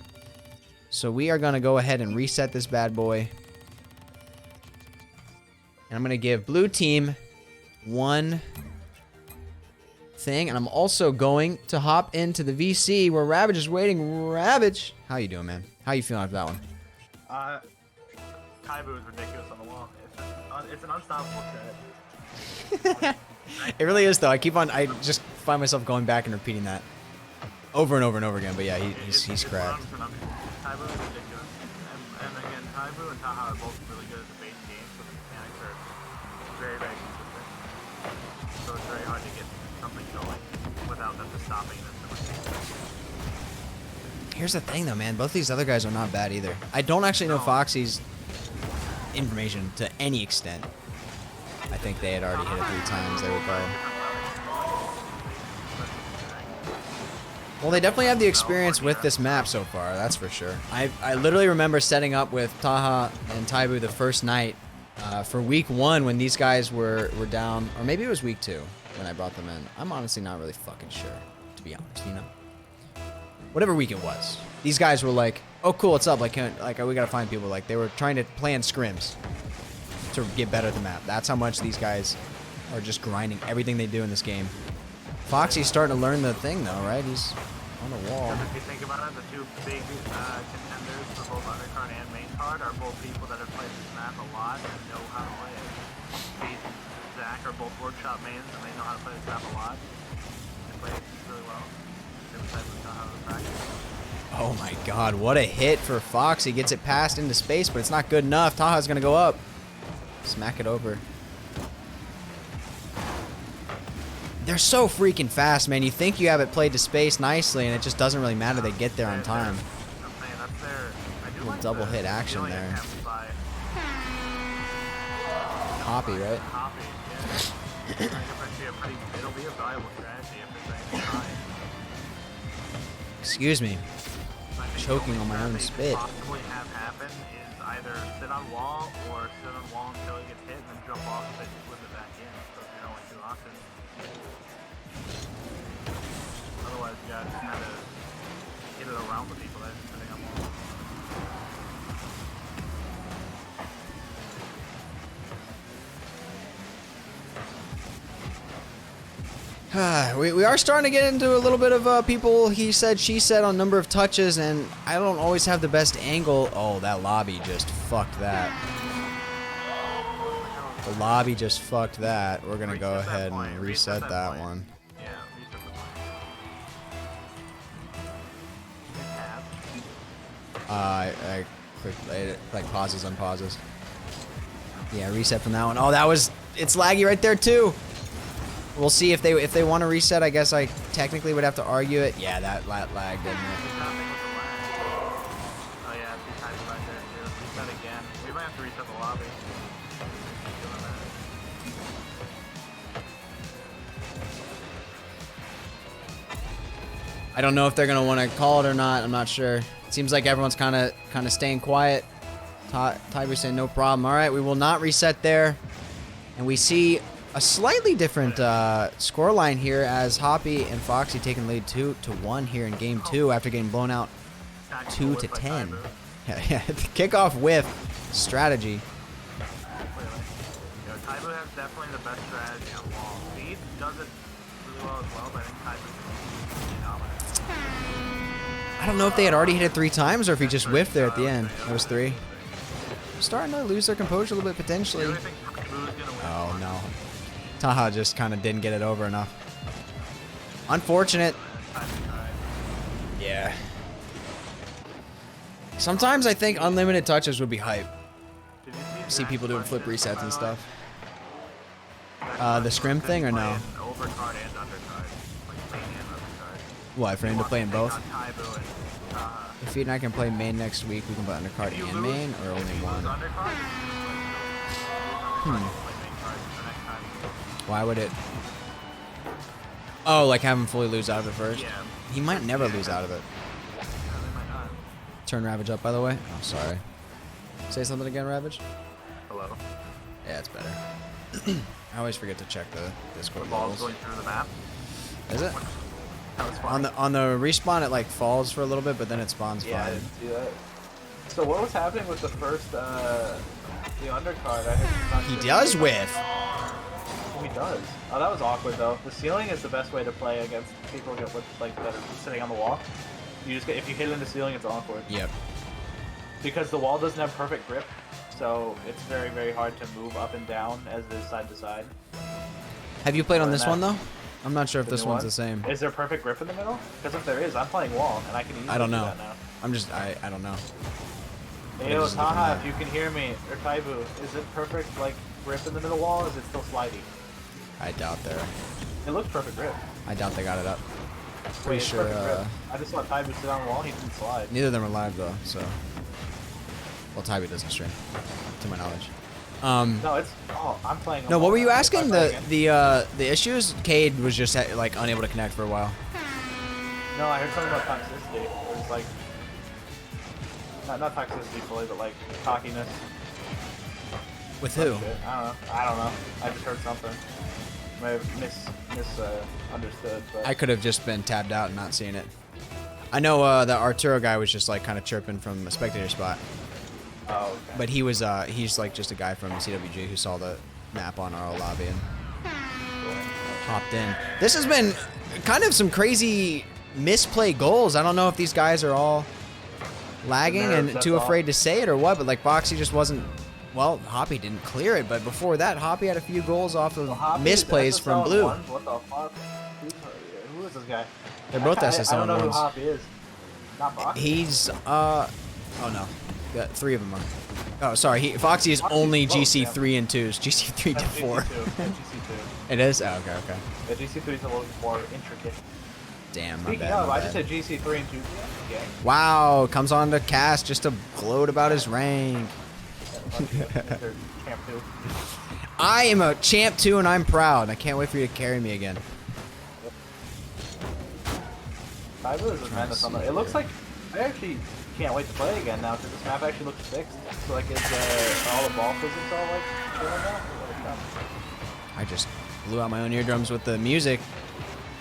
So we are going to go ahead and reset this bad boy. And I'm going to give blue team one thing. And I'm also going to hop into the VC where Ravage is waiting. Ravage, how you doing, man? How you feeling after that one? Tybu is ridiculous on the wall. It's an unstoppable set. It really is, though. I just find myself going back and repeating that over and over and over again. But yeah, he's cracked. Tybu is ridiculous. And again, Tybu and Taha are both really good at the base game, so the mechanics are very, very consistent. So it's very hard to get something going without them just stopping and Here's the thing, though, man. Both these other guys are not bad either. I don't actually know Foxy's information to any extent. I think they had already hit it 3 times, they would go. Well, they definitely have the experience with this map so far, that's for sure. I literally remember setting up with Taha and Tybu the first night for week 1 when these guys were down, or maybe it was week 2 when I brought them in. I'm honestly not really fucking sure, to be honest, you know? Whatever week it was. These guys were like, oh cool, what's up? Like we gotta find people. Like they were trying to plan scrims to get better at the map. That's how much these guys are just grinding everything they do in this game. Foxy's starting to learn the thing though, right? He's on the wall. If you think about it, the 2 big contenders for both undercard and main card are both people that have played this map a lot and know how to play it. Cade and Zach are both workshop mains and they know how to play this map a lot. They play it really well. Oh Oh my god, what a hit for Foxy. Gets it passed into space, but it's not good enough. Taha's gonna go up. Smack it over. They're so freaking fast, man. You think you have it played to space nicely, and it just doesn't really matter. They get there on time. Little double hit action there. Hoppy, right? Hoppy, yeah. It'll be a valuable strategy if there's anything behind. Excuse me. Choking on my own spit. Possibly have happen is either sit on wall or sit on wall until it gets hit and then jump off of it and flip it back in. So there's only two options. Otherwise, you gotta kind of hit it around the people that are sitting on wall. We are starting to get into a little bit of people, he said, she said on number of touches, and I don't always have the best angle. Oh, that lobby just fucked that. The lobby just fucked that. We're going to go ahead and reset that one. Yeah, reset the point. I clicked it, like pauses, unpauses. Yeah, reset from that one. Oh, that was, it's laggy right there too. We'll see if they want to reset. I guess I technically would have to argue it. Yeah, that lagged, didn't it? Oh yeah, it's times right there too. Reset again. We might have to reset the lobby. I don't know if they're gonna want to call it or not. I'm not sure. It seems like everyone's kind of staying quiet. Tybu saying no problem. All right, we will not reset there, and we see a slightly different scoreline here as Hoppy and Foxy taking lead 2-1 here in game 2 after getting blown out 2-10. Yeah, the kickoff whiff strategy. Tybu has definitely the best strategy on wall. Cade does it really well as well, but I think Tybu's dominant. I don't know if they had already hit it 3 times or if he just whiffed there at the end. That was 3. Starting to lose their composure a little bit potentially. Oh no. Taha just kind of didn't get it over enough. Unfortunate. Yeah. Sometimes I think unlimited touches would be hype. See people doing flip resets and stuff. The scrim thing or no? What, for him to play in both? If Feed and I can play main next week, we can play undercard and main, or only one? Why would it? Oh, like have him fully lose out of it first? He might never lose out of it. Turn Ravage up, by the way. Oh, sorry. Say something again, Ravage? Hello. Yeah, it's better. I always forget to check the Discord Ball's levels. going through the map. Is it? That was fun. On the respawn, it like falls for a little bit, but then it spawns Yeah, I fine. didn't see that. So what was happening with the first, the undercard? I had He does whiff. He does. Oh, that was awkward though. The ceiling is the best way to play against people that are sitting on the wall. You just get, if you hit in the ceiling, it's awkward. Yep. Because the wall doesn't have perfect grip, so it's very, very hard to move up and down as it is side to side. Have you played on Or this that- one though? I'm not sure if The this new one's one? the same. Is there perfect grip in the middle? Because if there is, I'm playing wall, and I can easily I don't do know. that now. I'm just I don't know. Hey, Maybe yo, it's a different Taha, map. if you can hear me, or Tybu, is it perfect, like, grip in the middle wall, or is it still slidey? I doubt they're. It looks perfect grip. I doubt they got it up. Wait, Pretty it's sure. perfect grip. I just saw Tybu sit on the wall, he didn't slide. Neither of them are live though, so. Well, Tybu doesn't stream, to my knowledge. No, it's, oh, I'm playing. No, what were you If I asking? play again- The issues? Cade was just like unable to connect for a while. No, I heard something about toxicity. It was like, not toxicity fully, but like cockiness. With who? Shit. I don't know. I just heard something. May have misunderstood, but I could have just been tabbed out and not seen it. I know the Arturo guy was just like kind of chirping from a spectator spot, oh, okay. but he was he's like just a guy from CWG who saw the map on our lobby and hopped in. This has been kind of some crazy misplay goals. I don't know if these guys are all lagging Nerves, and that's too all. afraid to say it or what, but like Foxy just wasn't. Well, Hoppy didn't clear it, but before that, Hoppy had a few goals off of Hoppy, misplays from SSL Blue. ones? What the fuck? Who is this guy? They're both I SSL don't know who ones. Hoppy is. Not Foxy. He's oh no, got 3 of them on. Oh, sorry. Foxy is only GC 3 and 2s. GC 3 to 4. GC2. Yeah, GC2. It is. Oh, okay, okay. The GC3 is a little more intricate. Damn, my Speaking bad. of, my I bad. just said GC3 and 2. Yeah. Wow, comes on to cast just to gloat about his rank. Mr. Champ 2. I am a champ 2 and I'm proud. I can't wait for you to carry me again. Tybu is a menace on the. It looks like I actually can't wait to play again now because this map actually looks fixed. So like, is all the ball physics all like chilling now? I just blew out my own eardrums with the music.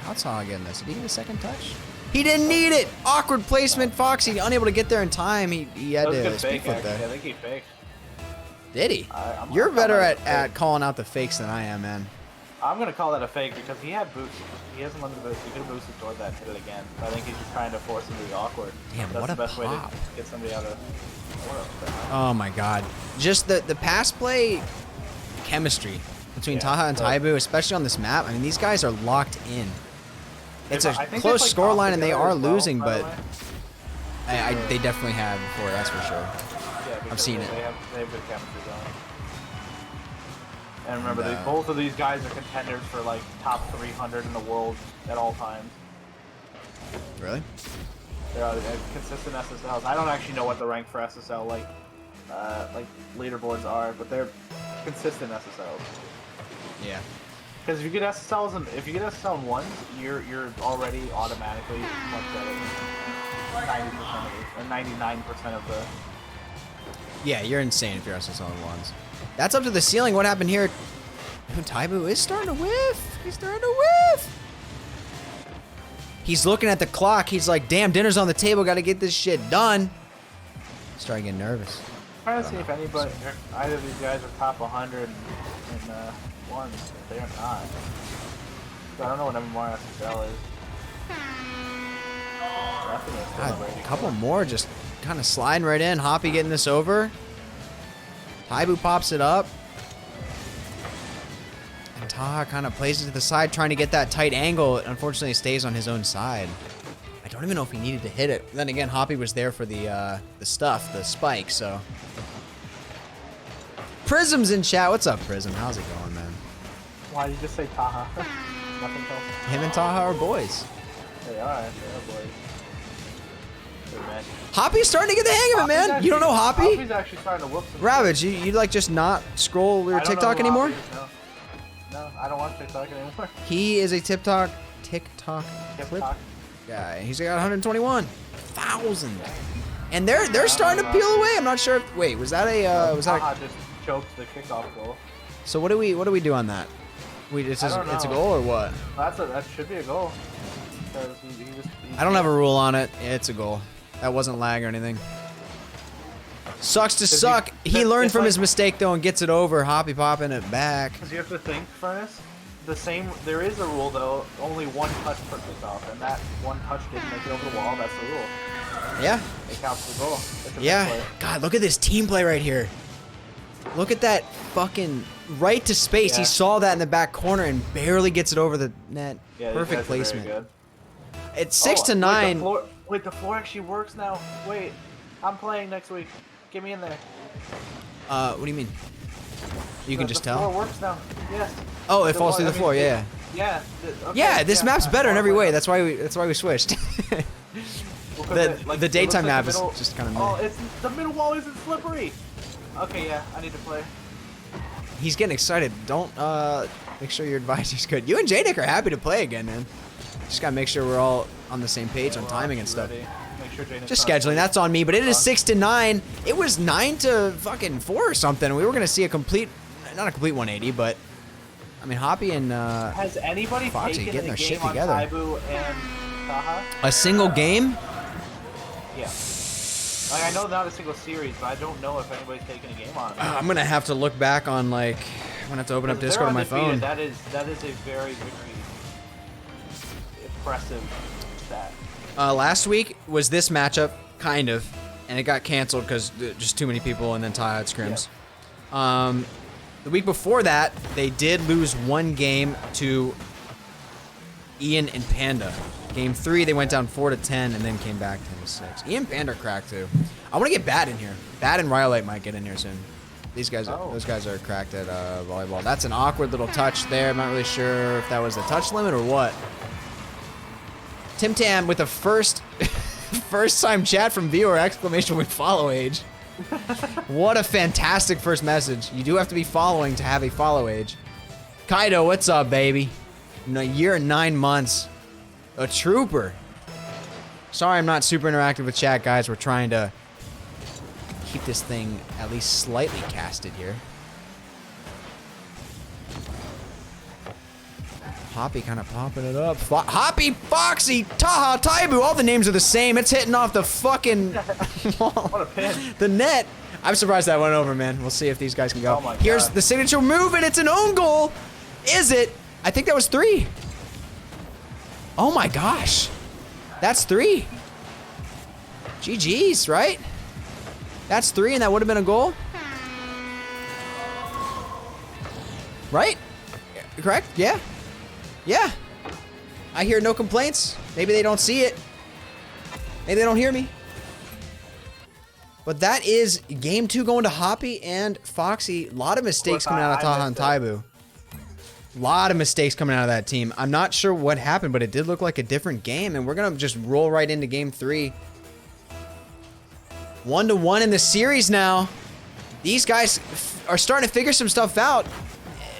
How's Taha getting this? Did he get a second touch? He didn't need it! Awkward placement, Foxy, unable to get there in time. He That had was a to good speed fake, foot actually. I there. think he faked. Did he? I'm You're gonna better call that a at fake. calling out the fakes than I am, man. I'm gonna call that a fake because he had boost. He hasn't limited boost. He could have boosted toward that and hit it again. I think he's just trying to force him to be awkward. Damn, That's what the a best way to pop. get somebody out of. Oh my god. Just the pass play chemistry between Yeah, Taha and so- Tybu, especially on this map. I mean, these guys are locked in. It's a I think close they play scoreline and they together are as well, losing, by the but way. they definitely have before, that's for sure. Yeah, because seen they it. They have good chemistry going. And remember, And, both of these guys are contenders for like top 300 in the world at all times. Really? They're consistent SSLs. I don't actually know what the rank for SSL like leaderboards are, but they're consistent SSLs. Yeah. Because if you get SSLs and if you get SSL in ones, you're already automatically much better than 90% of it, or 99% of the. Yeah, you're insane if you're SSL in ones. That's up to the ceiling. What happened here? Tybu is starting to whiff. He's starting to whiff. He's looking at the clock. He's like, damn, dinner's on the table. Got to get this shit done. Starting to get nervous. I'm trying to see if anybody, if either of these guys are top 100 in ones. They are not. So I don't know what MMR SSL is. God, a couple more just kind of sliding right in. Hoppy getting this over. Tybu pops it up. And Taha kind of plays it to the side, trying to get that tight angle. It unfortunately stays on his own side. I don't even know if he needed to hit it. Then again, Hoppy was there for the stuff, the spike, so. Prism's in chat. What's up, Prism? How's it going, man? Why did you just say Taha? Nothing else. Him and Taha are boys. They are boys. Good man. Hoppy's starting to get the hang of it, man. You don't know Hoppy? Hoppy's actually starting to whoop some. Ravage, you like just not scroll your I don't know TikTok who anymore? Hoppy is, no, I don't watch TikTok anymore. He is a TikTok clip TikTok. guy. He's got 121,000. And they're starting to peel away. I'm not sure if wait, was that a Taha just choked the kickoff goal. So what do we do on that? It's I don't a know. goal or what? That should be a goal. Because he I don't have a rule on it. It's a goal. That wasn't lag or anything. Sucks to suck. He learned it's from like- his mistake though and gets it over. Hoppy popping it back. Because you have to think, Furnace. There is a rule though. Only one touch per kickoff, and that one touch didn't make it over the wall. That's the rule. Yeah. It counts the goal. It's a Yeah. play. God, look at this team play right here. Look at that fucking right to space. He Yeah. saw that in the back corner and barely gets it over the net. Yeah, these Perfect guys are very placement. good. It's 6 to wait, 9. Wait, the floor actually works now. Wait, I'm playing next week. Get me in there. What do you mean? You can just The floor tell. works now. Yes. Oh, it falls through the floor. Yeah. Yeah. Okay, Yeah, this map's better in every way. That's That's why we switched. the daytime map is just kind of Oh, meh. it's the middle wall isn't slippery. Okay, yeah, I need to play. He's getting excited. Don't make sure your advisor's good. You and J-Nick are happy to play again, man. Just gotta make sure we're all on the same page on We're timing and actually stuff. ready. Make sure Jaden's Just not scheduling, that's on me, but it is 6 to 9. It was 9 to fucking 4 or something. We were gonna see a complete, not a complete 180, but I mean, Hoppy and Has anybody Foxy taken getting a their shit game on together. Tybu and Taha? a single game. Yeah. Like, I know not a single series, but I don't know if anybody's taken a game on it. I'm gonna have to look back on like, I'm gonna have to open up Because if they're Discord on my phone. undefeated, That is a very, very impressive stat. Last week was this matchup, kind of, and it got canceled because just too many people, and then Taha had scrims. The week before that, they did lose one game to Ian and Panda. Game 3, they went down 4-10 and then came back 10-6. Ian Pander cracked too. I want to get Bad in here. Bad and Rhyolite might get in here soon. These guys, those guys are cracked at volleyball. That's an awkward little touch there. I'm not really sure if that was the touch limit or what. Tim Tam with a first time chat from viewer, exclamation with follow age. What a fantastic first message. You do have to be following to have a follow age. Kaido, what's up, baby? In a year and 9 months. A trooper. Sorry I'm not super interactive with chat, guys. We're trying to keep this thing at least slightly casted here. Hoppy kind of popping it up. Hoppy, Foxy, Taha, Tybu, all the names are the same. It's hitting off the fucking What a pin. the net. I'm surprised that went over, man. We'll see if these guys can go. Oh my Here's God. the signature move, and it's an own goal. Is it? I think that was 3. Oh my gosh. That's 3. GG's, right? That's 3, and that would have been a goal. Right? Correct? Yeah. Yeah. I hear no complaints. Maybe they don't see it. Maybe they don't hear me. But that is game 2 going to Hoppy and Foxy. A lot of mistakes coming out of Taha and Tybu. A lot of mistakes coming out of that team. I'm not sure what happened, but it did look like a different game, and we're going to just roll right into game 3. 1-1 in the series now. These guys are starting to figure some stuff out.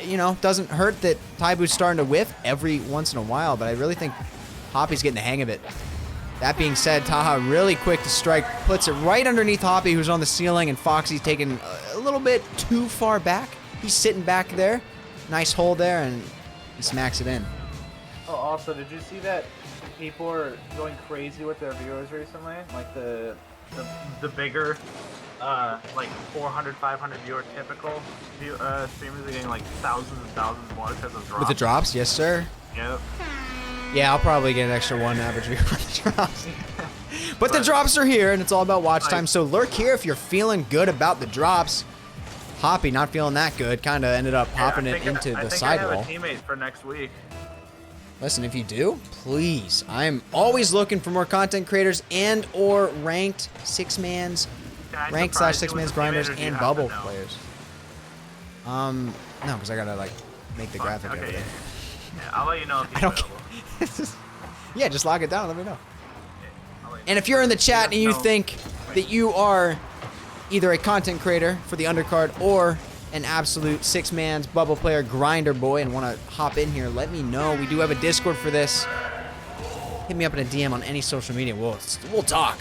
You know, doesn't hurt that Tybu's starting to whiff every once in a while, but I really think Hoppy's getting the hang of it. That being said, Taha really quick to strike, puts it right underneath Hoppy, who's on the ceiling, and Foxy's taken a little bit too far back. He's sitting back there. Nice hold there, and he smacks it in. Oh, also, did you see that people are going crazy with their viewers recently? Like the bigger, like 400, 500 viewer typical streamers are getting like thousands and thousands more because of drops. With the drops? Yes, sir. Yep. Yeah, I'll probably get an extra 1 average view on the drops. But the drops are here, and it's all about watch time. So lurk here if you're feeling good about the drops. Hoppy not feeling that good. Kind of ended up popping it into the sidewall. I think I have a teammate for next week. Listen, if you do, please. I'm always looking for more content creators and or ranked 6-mans, ranked / 6-mans grinders and bubble players. No, because I gotta like make the graphic over there. Yeah, I'll let you know if I don't care. Yeah, just lock it down. Let me know. I'll let you And if you're in the chat and you think that you are either a content creator for the undercard or an absolute 6-man's bubble player grinder boy and want to hop in here, let me know. We do have a Discord for this. Hit me up in a DM on any social media. We'll talk.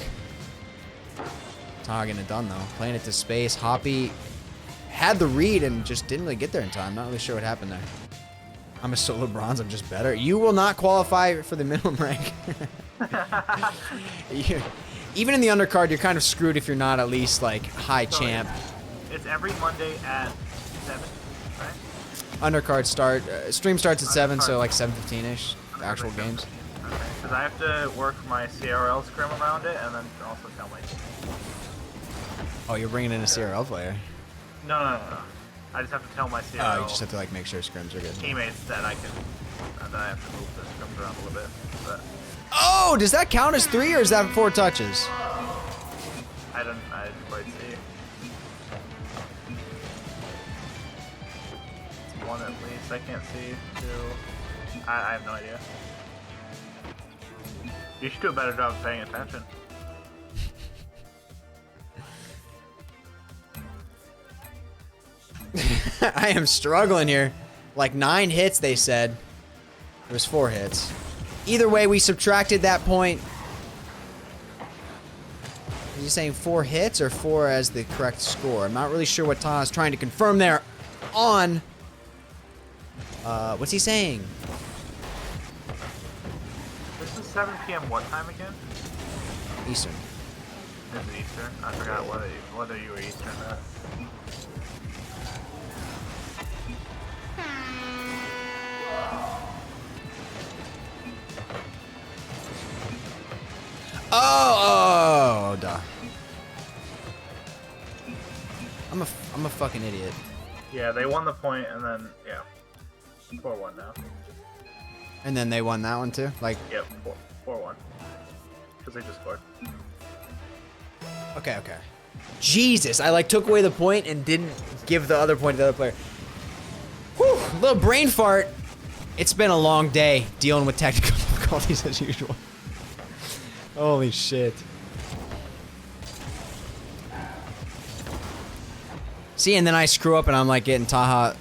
Taha getting it done though. Playing it to space. Hoppy had the read and just didn't really get there in time. Not really sure what happened there. I'm a solo bronze. I'm just better. You will not qualify for the minimum rank. Even in the undercard, you're kind of screwed if you're not at least like high champ. It's every Monday at 7, right? Undercard stream starts at 7, so like 7:15ish. Actual games. Okay, because I have to work my CRL scrim around it, and then also tell my team. Oh, you're bringing in a CRL player. No. I just have to tell my CRL. Oh, you just have to like make sure scrims are good. Teammates that I can, that I have to move the scrims around a little bit. But Oh, does that count as 3 or is that 4 touches? I didn't quite see. 1 at least. I can't see 2. I have no idea. You should do a better job of paying attention. I am struggling here. Like 9 hits, they said. It was 4 hits. Either way, we subtracted that point. Is he saying 4 hits or 4 as the correct score? I'm not really sure what Taha's trying to confirm there on... what's he saying? This is 7 p.m. what time again? Eastern. Is it Eastern? I forgot whether you were Eastern or not. Oh, duh. I'm a fucking idiot. Yeah, they won the point, and then yeah, 4-1 now. And then they won that one too. Like, Yep, 4-1. Because they just scored. Okay, okay. Jesus, I like took away the point and didn't give the other point to the other player. Whew, little brain fart. It's been a long day dealing with technical difficulties as usual. Holy shit. See, and then I screw up and I'm like getting Taha.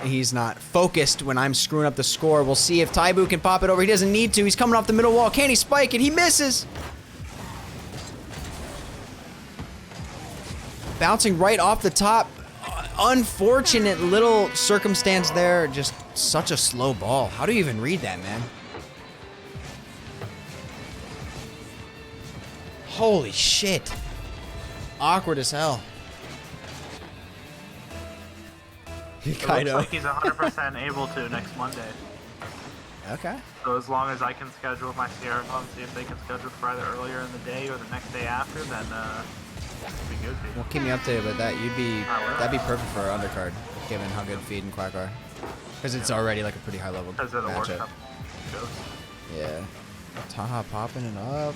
He's not focused when I'm screwing up the score. We'll see if Tybu can pop it over. He doesn't need to. He's coming off the middle wall. Can he spike it? He misses. Bouncing right off the top. Unfortunate little circumstance there. Just such a slow ball. How do you even read that, man? Holy shit. Awkward as hell. It looks like he's 100% able to next Monday. Okay. So as long as I can schedule my Sierra and see if they can schedule for either earlier in the day or the next day after, then it'd be good. Well, keep me updated with that. That'd be perfect for our undercard, given how good Feed and Quack are. Because it's already like a pretty high level Because of the matchup. workshop shows. Yeah. Taha popping it up.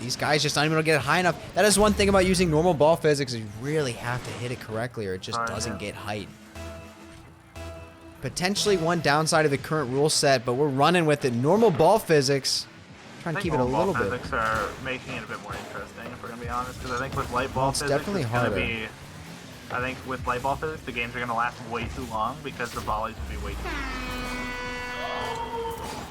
These guys just not even able to get it high enough. That is one thing about using normal ball physics, is you really have to hit it correctly or it just doesn't get height. Potentially one downside of the current rule set, but we're running with it. Normal ball physics, trying to keep it a little bit. Physics are making it a bit more interesting, if we're gonna be honest. Because I think with light ball physics, definitely it's gonna harder. be. I think with light ball physics, the games are gonna last way too long because the volleys will be way too.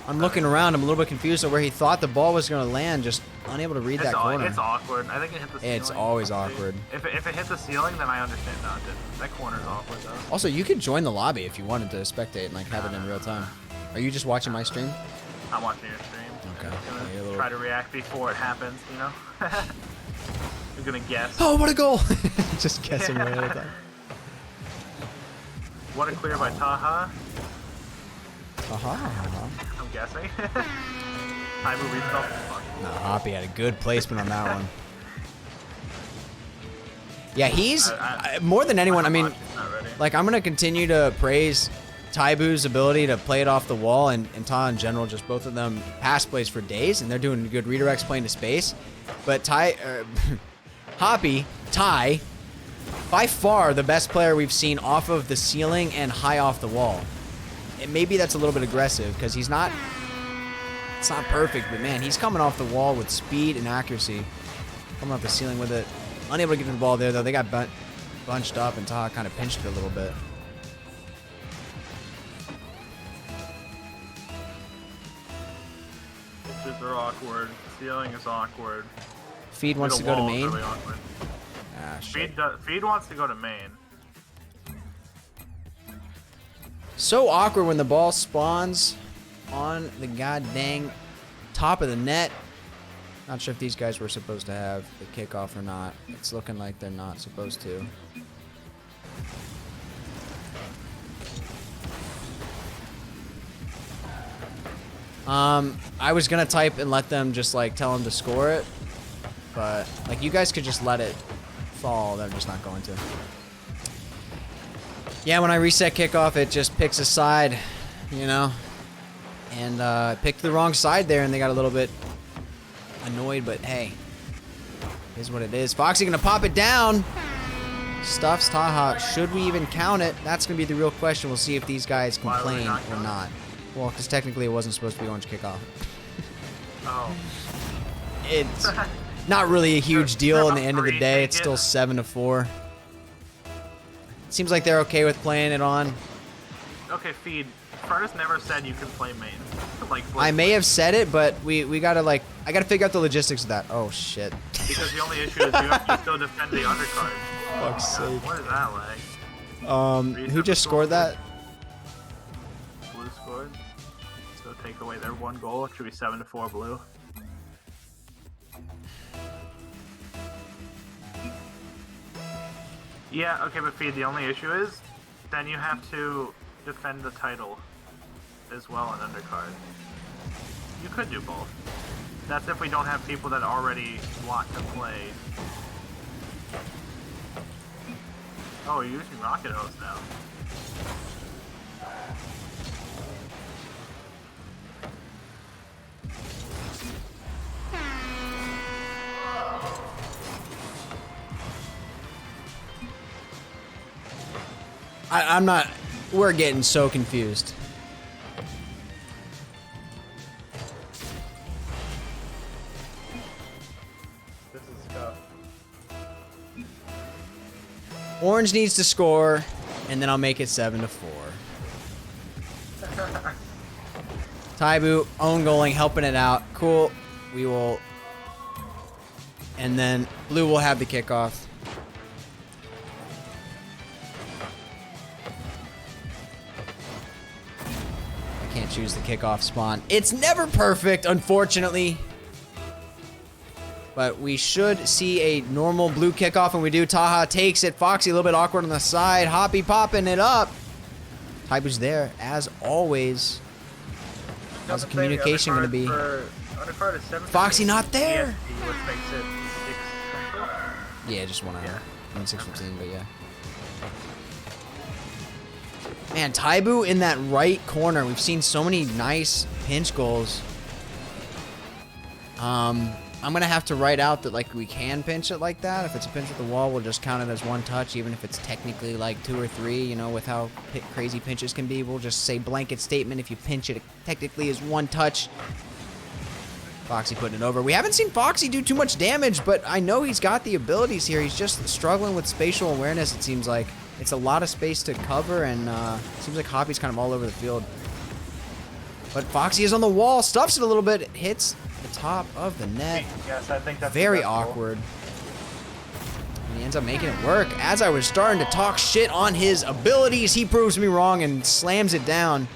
I'm looking around. I'm a little bit confused on where he thought the ball was going to land. Just unable to read that corner. It's awkward. I think it hit the ceiling. It's always awkward. If it hit the ceiling, then I understand. No, it didn't. That corner's awkward though. Also, you could join the lobby if you wanted to spectate and like have it in real time. Are you just watching my stream? I'm watching your stream. Okay. I'm Yeah, gonna try to react before it happens. You know. I'm gonna guess. Oh, what a goal! Just guessing right at the time. What a clear by Taha. Aha. I'm guessing. Tybu reads off. No, Hoppy had a good placement on that one. Yeah, he's more than anyone. I mean, like I'm gonna continue to praise Tybu's ability to play it off the wall, and Taha in general. Just both of them pass plays for days, and they're doing good redirects playing to space. But Hoppy, Ty, by far the best player we've seen off of the ceiling and high off the wall. And maybe that's a little bit aggressive because he's not. It's not perfect, but man, he's coming off the wall with speed and accuracy. Coming off the ceiling with it. Unable to get to the ball there, though. They got bunched up, and Taha kind of pinched it a little bit. Pitches are awkward. Ceiling is awkward. Feed wants to go to Wall is main. really awkward. Ah, shit. Feed wants to go to main. So awkward when the ball spawns on the goddamn top of the net. Not sure if these guys were supposed to have the kickoff or not. It's looking like they're not supposed to. I was gonna type and let them just like tell them to score it, but like you guys could just let it fall. They're just not going to. Yeah, when I reset kickoff, it just picks a side, you know, and picked the wrong side there, and they got a little bit annoyed. But hey, is what it is. Foxy gonna pop it down. Stuffs Taha. Should we even count it? That's gonna be the real question. We'll see if these guys complain or not. Well, because technically it wasn't supposed to be orange kickoff. Oh. It's not really a huge deal in the end of the day. It's still 7-4. Seems like they're okay with playing it on. Okay, Feed. Furnace never said you could play main. Like, I may have said it, but we gotta like, I gotta figure out the logistics of that. Oh shit. Because the only issue is you have to still defend the undercard. Fuck's sake. What is that like? Who just scored that? Blue scored. So take away their one goal. It should be 7-4 blue. Yeah, okay, but Feed, the only issue is then you have to defend the title as well in undercard. You could do both. That's if we don't have people that already want to play. Oh, you're using Rocket Host now. I'm not. We're getting so confused. This is tough. Orange needs to score, and then I'll make it 7-4. Tybu own goaling, helping it out. Cool. We will. And then blue will have the kickoff. I can't choose the kickoff spawn. It's never perfect, unfortunately. But we should see a normal blue kickoff, and we do. Taha takes it. Foxy a little bit awkward on the side. Hoppy popping it up. Tybu's there, as always. How's the communication going to be? Undercard is 7. Foxy not there. ESP, which makes it 6. Yeah, just 1 hour. Yeah. I mean, 6:15, but yeah. Man, Tybu in that right corner. We've seen so many nice pinch goals. I'm gonna have to write out that like we can pinch it like that. If it's a pinch at the wall, we'll just count it as 1 touch, even if it's technically like 2 or 3. You know, with how crazy pinches can be, we'll just say blanket statement. If you pinch it, it technically is 1 touch. Foxy putting it over. We haven't seen Foxy do too much damage, but I know he's got the abilities here. He's just struggling with spatial awareness. It seems like it's a lot of space to cover, and it seems like Hoppy's kind of all over the field. But Foxy is on the wall, stuffs it a little bit, hits the top of the net. Yes, I think that's Very the best goal. awkward. And he ends up making it work. As I was starting to talk shit on his abilities, he proves me wrong and slams it down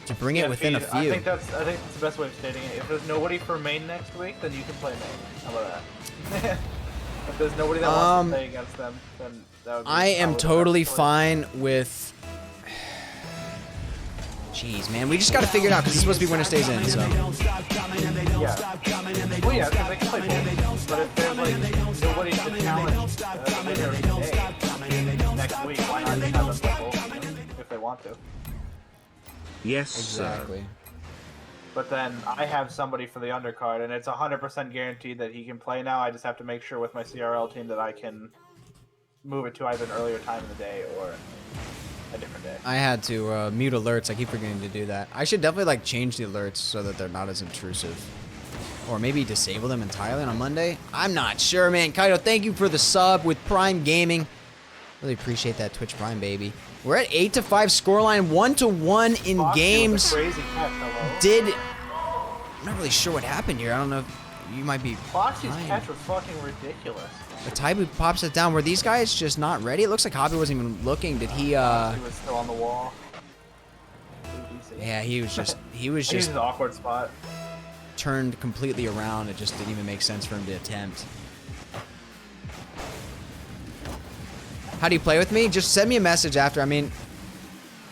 to bring it within a Feed, few. I think that's the best way of stating it. If there's nobody for main next week, then you can play main. How about that? If there's nobody that wants to play against them, then that would be I am probably the totally best choice. fine with... Jeez, man. We just got to figure it out because it's supposed to be winner stays in, so... Yeah. Well, yeah, because they can play both. But if there's like nobody to challenge the winner today, next week, why not just have them play both if they want to? Yes, Exactly. But then I have somebody for the undercard, and it's 100% guaranteed that he can play now. I just have to make sure with my CRL team that I can move it to either an earlier time in the day or a different day. I had to mute alerts. I keep forgetting to do that. I should definitely like change the alerts so that they're not as intrusive. Or maybe disable them entirely on Monday. I'm not sure, man. Kaido, thank you for the sub with Prime Gaming. Really appreciate that Twitch Prime, baby. We're at 8-5 scoreline, 1-1 in Foxy games. with a crazy catch, hello. I'm not really sure what happened here. I don't know if you might be Foxy's behind. catch was fucking ridiculous. The Tybu pops it down. Were these guys just not ready? It looks like Hoppy wasn't even looking. Did he, He was still on the wall. yeah, he was just He's in an awkward spot. turned completely around. It just didn't even make sense for him to attempt. How do you play with me? Just send me a message after. I mean,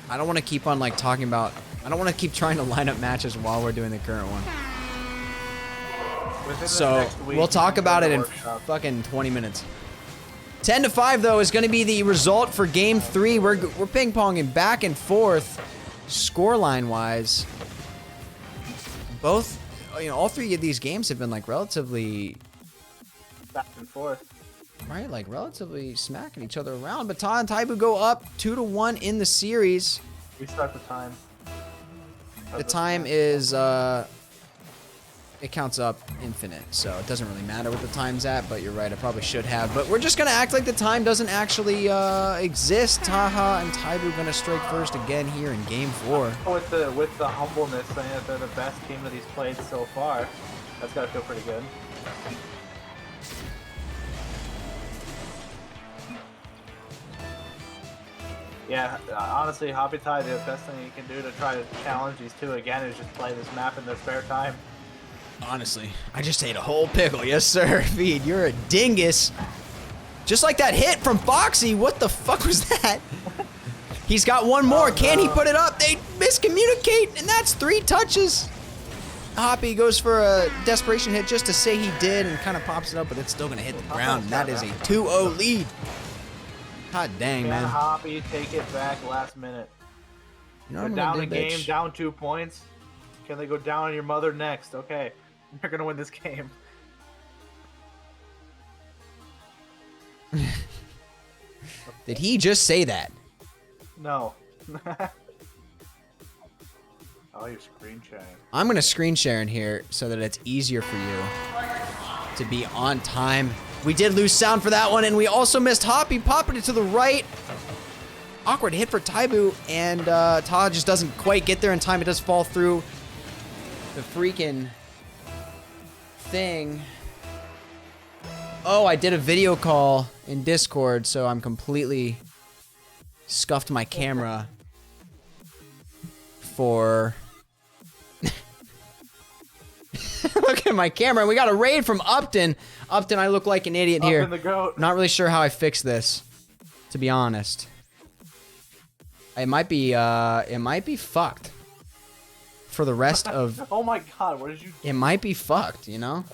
I don't want to keep on like talking about, I don't want to keep trying to line up matches while we're doing the current one. Within the So next week, we'll talk you can about go it to in workshop. fucking 20 minutes. 10-5 though is going to be the result for game 3. We're ping ponging back and forth, scoreline wise. Both, you know, all 3 of these games have been like relatively, Back and forth. right, like relatively smacking each other around. But Taha and Tybu go up 2-1 in the series. We start the time. The time is it counts up infinite, so it doesn't really matter what the time's at, but you're right, I probably should have. But we're just gonna act like the time doesn't actually exist. Taha and Tybu gonna strike first again here in game 4. With the humbleness saying that they're the best team that he's played so far, that's gotta feel pretty good. Yeah, honestly, HoppyTye, the best thing you can do to try to challenge these two again is just play this map in their spare time. Honestly, I just ate a whole pickle. Yes, sir. Feed, you're a dingus. Just like that hit from Foxy. What the fuck was that? He's got one more. Can he put it up? They miscommunicate, and that's 3 touches. Hoppy goes for a desperation hit just to say he did and kind of pops it up, but it's still going to hit the ground, and that is a 2-0 lead. God dang, Can man. Hoppy take it back last minute? You know They're what down I'm the gonna do, game, bitch? down 2 points. Can they go down on your mother next? Okay, they're gonna win this game. Did he just say that? No. Oh, you're screen sharing. I'm gonna screen share in here so that it's easier for you to be on time. We did lose sound for that one, and we also missed Hoppy popping it to the right. Awkward hit for Tybu, and Taha just doesn't quite get there in time. It does fall through the freaking thing. Oh, I did a video call in Discord, so I'm completely scuffed my camera for... Look at my camera. We got a raid from Upton. Upton, I look like an idiot here. Up in the goat. Not really sure how I fix this, to be honest. It might be fucked for the rest of... Oh my god, what did you do? It might be fucked, you know?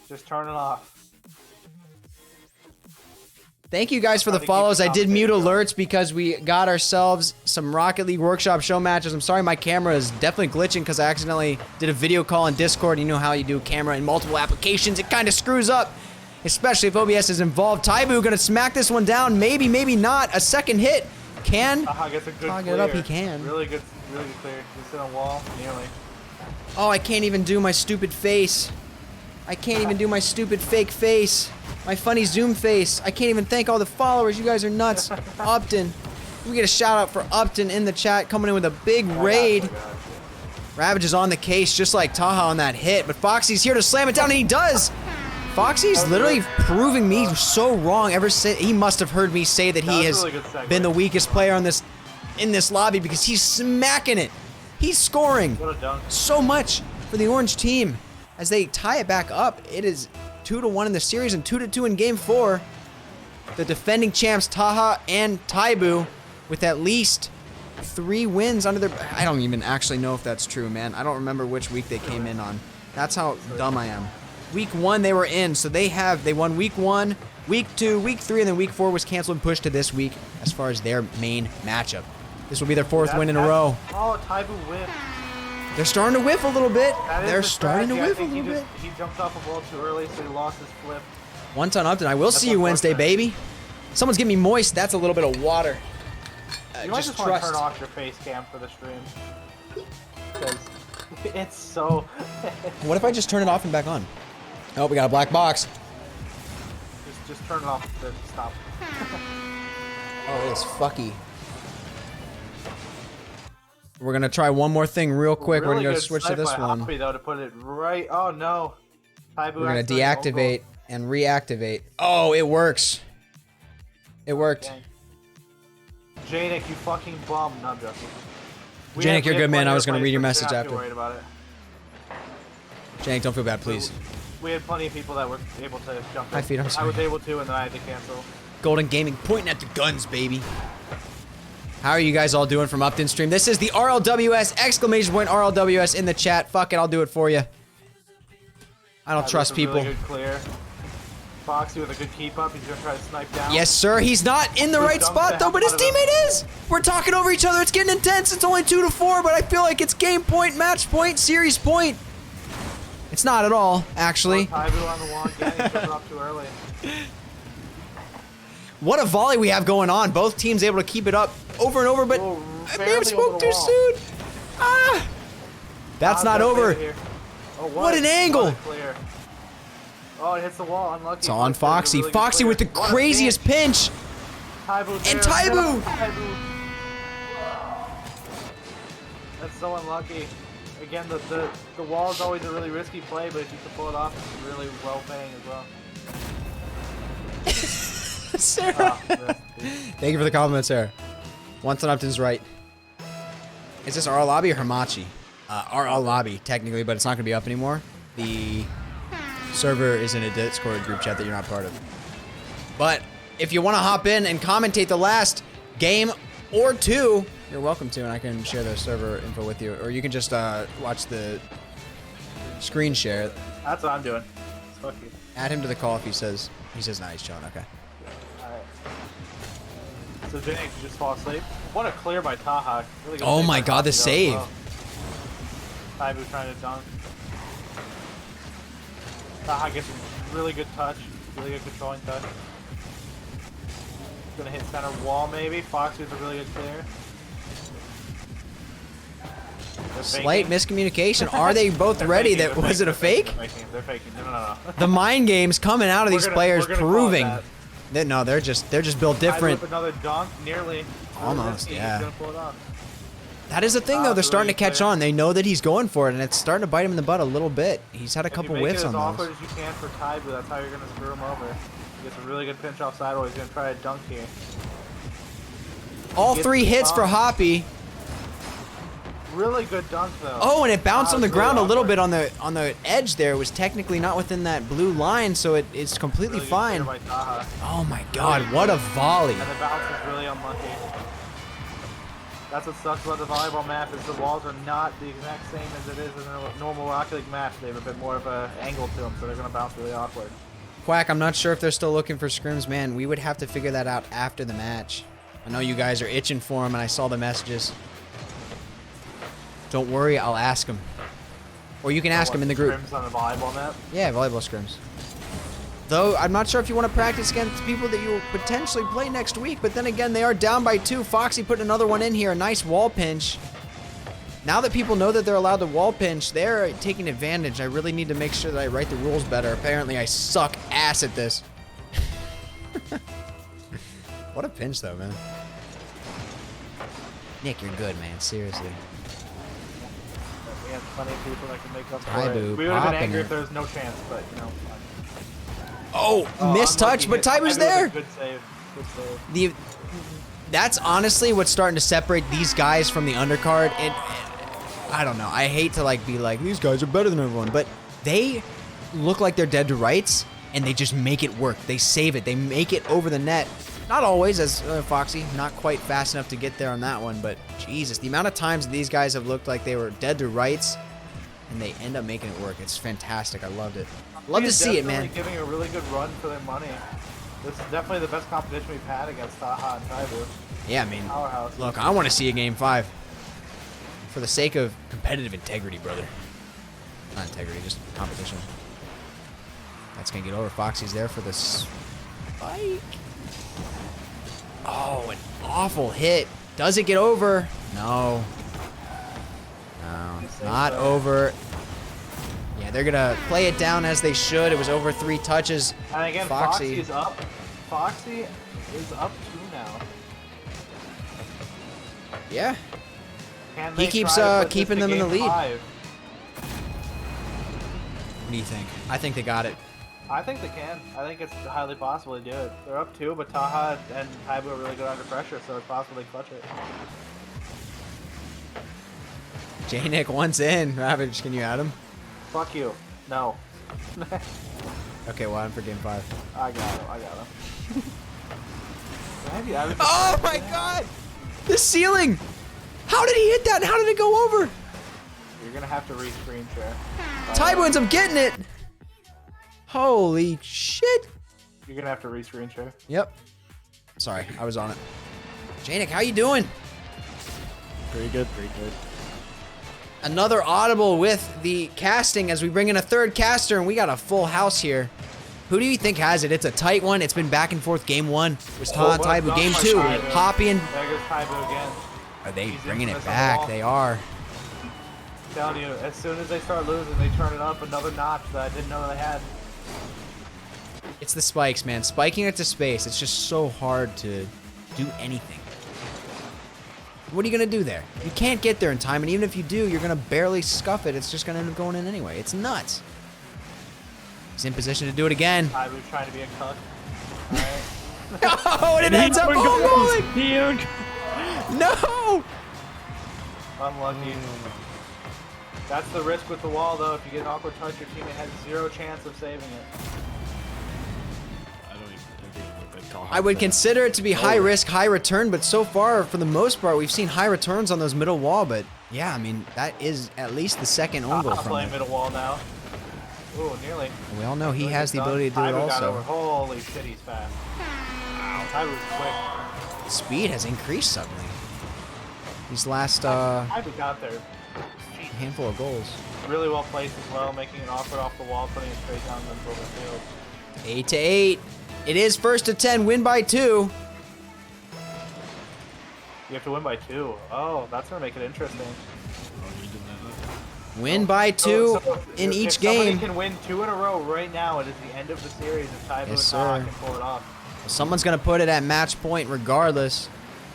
Just turn it off. Thank you guys for the follows. I did mute alerts because we got ourselves some Rocket League Workshop show matches. I'm sorry my camera is definitely glitching because I accidentally did a video call in Discord. You know how you do camera in multiple applications. It kind of screws up, especially if OBS is involved. Tybu gonna smack this one down. Maybe, maybe not. A second hit. Can Taha gets a good Taha clear. get it up? He can. Really good clear. Just in a wall, nearly. Oh, I can't even do my stupid face. I can't even do my stupid fake face. My funny Zoom face. I can't even thank all the followers. You guys are nuts. Upton. We get a shout out for Upton in the chat, coming in with a big raid. Ravage is on the case, just like Taha on that hit, but Foxy's here to slam it down, and he does. Foxy's literally proving me so wrong ever since he must have heard me say that he has been the weakest player on this in this lobby because he's smacking it. He's scoring so much for the orange team as they tie it back up. It is 2-1 in the series and 2-2 in game 4. The defending champs Taha and Tybu with at least 3 wins under their... I don't even actually know if that's true, man. I don't remember which week they came in on. That's how dumb I am. Week 1 they were in, so they won week 1, week 2, week 3, and then week 4 was canceled and pushed to this week as far as their main matchup. This will be their 4th win in a row. Oh, Tybu whiffed. They're starting to whiff a little bit. They're The starting to strategy. I whiff a think little bit. He jumped off a ball too early, so he lost his flip. One ton Upton. I will see you Wednesday, baby. Someone's getting me moist. That's a little bit of water. You might just want to turn off your face cam for the stream. Because it's so... What if I just turn it off and back on? Oh, we got a black box. just turn it off to stop. Oh, it's fucky. We're gonna try one more thing real quick. Really We're gonna good switch to snipe this by one. Hoppy, though, to put it right... Oh, no. Tybu We're gonna accidentally deactivate and reactivate. Oh, it works. It worked. Janik, you fucking bum. No, I'm joking. Janik, you're good, man. I was gonna read your message after. Worried about it. Janik, don't feel bad, please. We had plenty of people that were able to jump in. Hi, Feed, I'm I sorry. was able to, and then I had to cancel. Golden Gaming pointing at the guns, baby. How are you guys all doing from Upton stream? This is the RLWS, exclamation point RLWS in the chat. Fuck it, I'll do it for you. I don't trust people. Really good clear. Foxy with a good keep up. He's gonna try to snipe down. Yes, sir. He's not in the right spot though, but his teammate is. We're talking over each other. It's getting intense. It's only 2-4, but I feel like it's game point, match point, series point. It's not at all, actually. Tybu on the wall again. He took it off too early. What a volley we have going on. Both teams able to keep it up over and over, but I may have spoke too soon. Ah! That's not over. Oh, what an angle. Clear. Oh, it hits the wall. Unlucky. It's on Foxy. Really Foxy with the craziest pinch. Tybu's And there. Tybu! Tybu. That's so unlucky. Again, the wall is always a really risky play, but if you can pull it off, it's really well paying as well. Sarah. Thank you for the compliment, Sarah. Once on Upton's right. Is this RL Lobby or Hamachi? RL Lobby, technically, but it's not going to be up anymore. The server is in a Discord group chat that you're not part of. But if you want to hop in and commentate the last game or two, you're welcome to, and I can share the server info with you. Or you can just watch the screen share. That's what I'm doing. Fuck you. Add him to the call if he says nah, he's chilling. Okay. Alright. So Jake, you just fall asleep. What a clear by Taha. Really good Oh save my by god, the Hoppy, save. though, as well. Tybu trying to dunk. Taha gets a really good touch. Really good controlling touch. gonna hit center wall maybe. Foxy's a really good clear. They're Slight faking. miscommunication. Are they both They're ready? faking, That they're was it a faking, fake? They're faking. They're faking. No. The mind games coming out of these players we're gonna call it proving that. that no, they're just built Tybu different. with another dunk, nearly. Almost, He's yeah. gonna pull it off. That is the thing though. They're starting to catch on. They know that he's going for it, and it's starting to bite him in the butt a little bit. He's had a couple If you make whiffs it on as awkward those. as you can for Tybu, that's how you're gonna screw him over. He gets a really good pinch off sideways. He's gonna try a dunk here. All Gets 3 the hits for dunk. Hoppy. Really good dunk though. Oh, and it bounced on the It's ground a really little awkward. bit on the edge there. It was technically not within that blue line, so it's completely Really good fine. clear by Taha. Oh my God, what a volley! And the bounce is really unlucky. That's what sucks about the volleyball map is the walls are not the exact same as it is in a normal Rocket League match. They have a bit more of an angle to them, so they're gonna bounce really awkward. Quack, I'm not sure if they're still looking for scrims, man. We would have to figure that out after the match. I know you guys are itching for them, and I saw the messages. Don't worry, I'll ask them. Or you can ask them in the group. Scrims on the volleyball map. Yeah, volleyball scrims. Though, I'm not sure if you want to practice against people that you will potentially play next week, but then again, they are down by 2. Foxy put another one in here, a nice wall pinch. Now that people know that they're allowed to wall pinch, they're taking advantage. I really need to make sure that I write the rules better. Apparently, I suck ass at this. What a pinch, though, man. Nick, you're good, man. Seriously. We have plenty of people that can make up for Tybu it. We would have been popping angry it. if there was no chance, but you know. Fine. Oh, missed touch, but Tybu Tybu's there. Good save. Good save. That's honestly what's starting to separate these guys from the undercard. And I don't know. I hate to be like these guys are better than everyone, but they look like they're dead to rights, and they just make it work. They save it. They make it over the net. Not always, as Foxy, not quite fast enough to get there on that one. But Jesus, the amount of times these guys have looked like they were dead to rights, and they end up making it work. It's fantastic. I loved it. Love to He's see it, man. definitely giving a really good run for their money. This is definitely the best competition we've had against Taha and Tybu. Yeah, I mean, Powerhouse. look, I want to see a game 5 for the sake of competitive integrity, brother. Not integrity, just competition. That's gonna get over. Foxy's there for the spike. Oh, an awful hit. Does it get over? No. No, not over. Yeah, they're gonna play it down as they should. It was over 3 touches. And again, Foxy. Foxy is up. Foxy is up 2 now. Yeah. Can He they keeps, try to put keeping this to them in the game lead. 5? What do you think? I think they got it. I think they can. I think it's highly possible to do it. They're up 2, but Taha and Tybu are really good under pressure, so it's possible they clutch it. J-Nick once in. Ravage, can you add him? Fuck you. No. Okay, well, I'm for game 5. I got him. I got him. Have you added- Oh my God! The ceiling! How did he hit that? And how did it go over? You're gonna have to re-screen share. Tybu ends up getting it. Holy shit! You're gonna have to re-screen share. Yep. Sorry, I was on it. J-Nick, how you doing? Pretty good, pretty good. Another audible with the casting as we bring in a 3rd caster, and we got a full house here. Who do you think has it? It's a tight one. It's been back and forth. Game 1 was Taha and what a Tybu. dunk Game by 2, Tybu. Hoppy and... There goes Tybu again. Are they He's bringing it infamous on the back? ball. They are. I'm telling you, as soon as they start losing, they turn it up another notch that I didn't know they had. It's the spikes, man. Spiking it to space. It's just so hard to do anything. What are you going to do there? You can't get there in time, and even if you do, you're going to barely scuff it. It's just going to end up going in anyway. It's nuts. He's in position to do it again. Tybu's trying to be a cuck. Alright. Oh, and it ends up going. Huge. No! Unlucky. That's the risk with the wall, though. If you get an awkward touch, your teammate has 0 chance of saving it. I don't even think they call I would consider it to be high risk, high return, but so far, for the most part, we've seen high returns on those middle wall, but yeah, I mean, that is at least the second own goal Taha from playing it. middle wall now. Ooh, nearly. We all know he Really has good the dunk. ability to do it Tybu got over. also. Holy shit, he's fast. Wow. Tybu's quick. Speed has increased suddenly. These last Tybu got there. handful of goals. Really well placed as well, making it awkward off the wall, putting it straight down the middle of the field. 8-8. It is 1st to 10, win by 2. You have to win by 2. Oh, that's gonna make it interesting. Oh, you did that. Win by 2 in if each somebody game. can win 2 in a row right now, it is the end of the series if Tybu and Yes, Taha sir. can pull it off. Someone's gonna put it at match point regardless.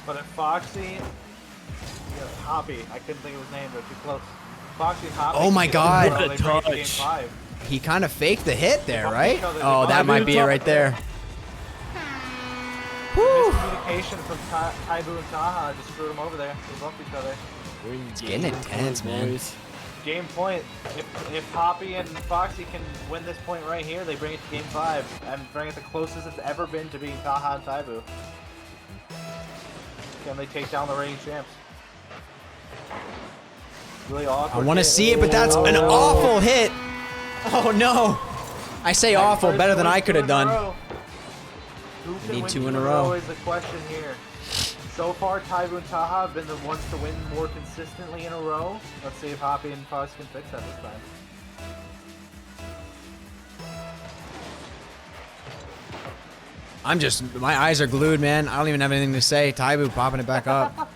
But if Foxy, Hoppy, I couldn't think of his name, they're too close. Foxy and Hoppy. Oh my God. They bring it to What a game touch. 5. He kind of faked the hit there, bumped right? each other. They Oh, bumped that might each be it other. right there. Miscommunication from Tybu and Taha just screwed them over there. They bumped each other. It's getting intense, man. Game point. If Hoppy and Foxy can win this point right here, they bring it to game 5 and bring it the closest it's ever been to being Taha and Tybu. Can they take down the reigning champs? Really awkward. I want to hit. see it, but that's an awful hit. Oh no. I say awful, First better to than win I 2 could have in a done. row. Who can Need win 2 in a row. is the question here. So far, Tybu and Taha have been the ones to win more consistently in a row. Let's see if Hoppy and Fox can fix that this time. I'm just, my eyes are glued, man. I don't even have anything to say. Tybu popping it back up.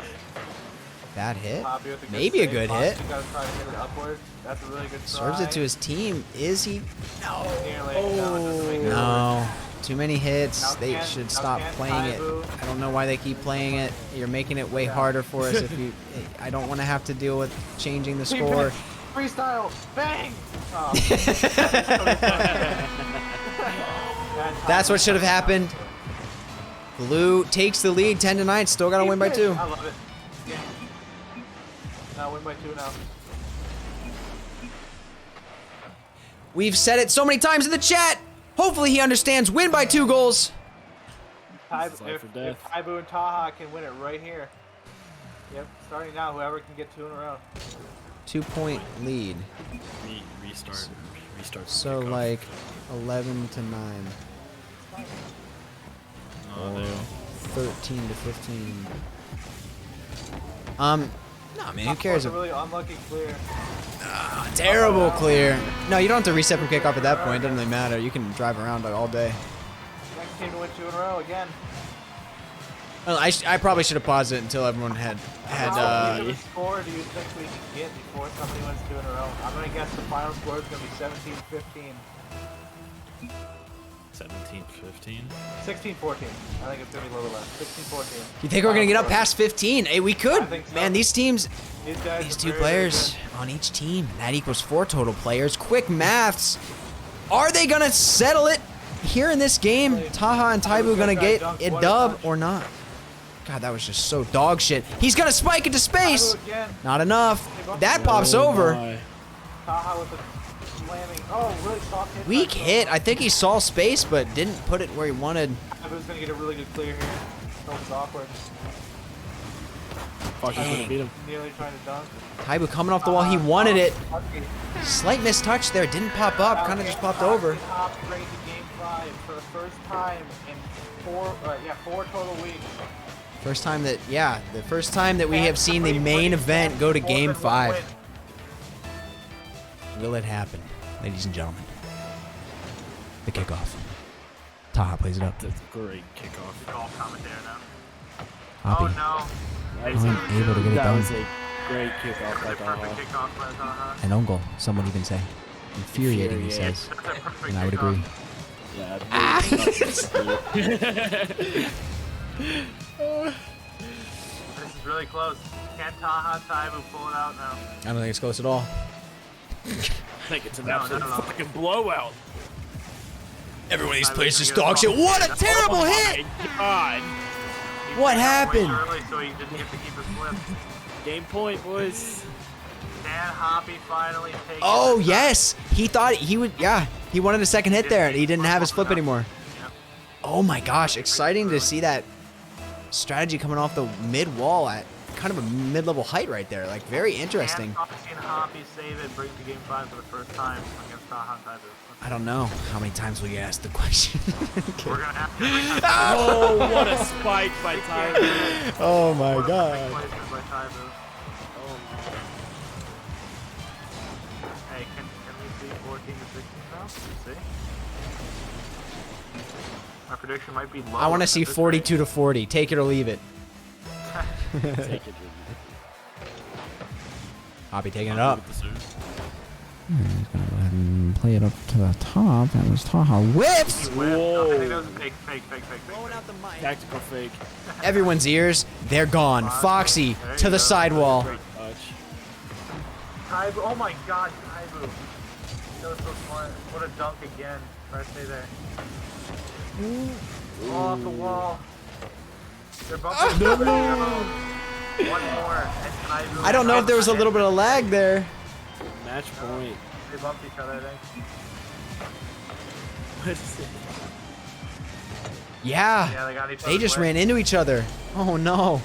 Bad hit? Hoppy with a good Maybe a save. good Foxy hit. gotta try to hit it upward. That's a really good try. Serves it to his team. Is he? Nearly. No, it doesn't make it work. No. Too many hits. Now They can't- should now stop can't playing it. Tybu- I don't know why they keep playing it. You're making it way harder for us if you... I don't want to have to deal with changing the Team score. finish. Freestyle. Bang! Oh. That's what should have happened. Blue takes the lead 10-9. Still got to win by 2. I love it. Yeah. Now win by 2 now. We've said it so many times in the chat. Hopefully he understands. Win by 2 goals. If for death. Tybu and Taha can win it right here. Yep, starting now, whoever can get 2 in a row. 2-point lead. Restart. So kickoff. like 11-9. Oh, there. 13-15. No, man, who cares? That was a really unlucky clear. Terrible clear. No, you don't have to reset from kickoff at that point. It doesn't really matter. You can drive around all day. Next team to win 2 in a row again. Well, I probably should have paused it until everyone had How big of a score do you think we can get before somebody wins 2 in a row? I'm gonna guess the final score is gonna be 17-15. 17-15. 16-14. I think it's gonna be a little less. 16-14. You think we're gonna get up past 15? Hey, we could. I think so. Man, these teams, Guys these are 2 very, players very on each team. That equals 4 total players. Quick maths. Are they gonna settle it here in this game? Taha and Tybu gonna get a dub or not? God, that was just so dog shit. He's gonna spike into space. Tybu again. Not enough. That pops over. My. Taha with the slamming. Oh, really soft hit. Weak hit. I think he saw space, but didn't put it where he wanted. Tybu's gonna get a really good clear here. That was awkward. Fuck, he's gonna beat him. Nearly trying to dunk. Tybu coming off the wall. He wanted it. Lucky. Slight mistouch there. Didn't pop up. Kind of just popped over. Top ranked in game 5 for the first time in 4 total weeks. First time that, yeah, the first time that we have seen the main event go to game 5. Will it happen, ladies and gentlemen? The kickoff. Taha plays it up. That's a great kickoff. Call commentator now. Hoppy. Oh Unable to get it That done. was a great kickoff by no. Taha. Perfect kickoff by Taha. An own goal, someone even say. Infuriating, he Infuriating. says. That's a perfect And I would kickoff. agree. Yeah. This is really close. Can Taha Tybu pull it out now? I don't think it's close at all. I think it's an No, absolute no. fucking blowout. Everyone in these Tybu's places gonna dog get a shit. What a terrible Oh hit! my God. He What ran out way happened? Early, so he didn't get to keep his flip. Game point, boys. Can Hoppy finally take it? Oh, yes. He thought he would, yeah. He wanted a second hit there, and he didn't have his flip anymore. Yep. Oh my gosh, exciting to see that strategy coming off the mid wall at kind of a mid-level height right there. Like, very interesting. Can Foxy and Hoppy save it, bring to game 5 for the first time against Taha and Tybu? I don't know how many times we asked the question. We're gonna have to bring that Oh, what a spike by Tybu. Oh my placement by Tybu. Hey, can we see 14 to 16 now? Let's see. My prediction might be low. I want to at see this 42 to 40. Take it or leave it. rate. Take it. Hoppy taking it up. With the serve. He's gonna go ahead and play it up to the top. That was Taha. Whips! I think that was a fake. Tactical fake. Everyone's ears, they're gone. Foxy There to you the go. sidewall. Great touch. Tybu, oh my god, Tybu. That was so smart. What a dunk again. Right, stay there. Oh, off the wall. They're bumping each other. One more. And Tybu. I don't know if there was a little bit of lag there. Match point. They bumped each other, I think. What is it? Yeah, Yeah, they got each they other's just way. ran into each other. Oh no.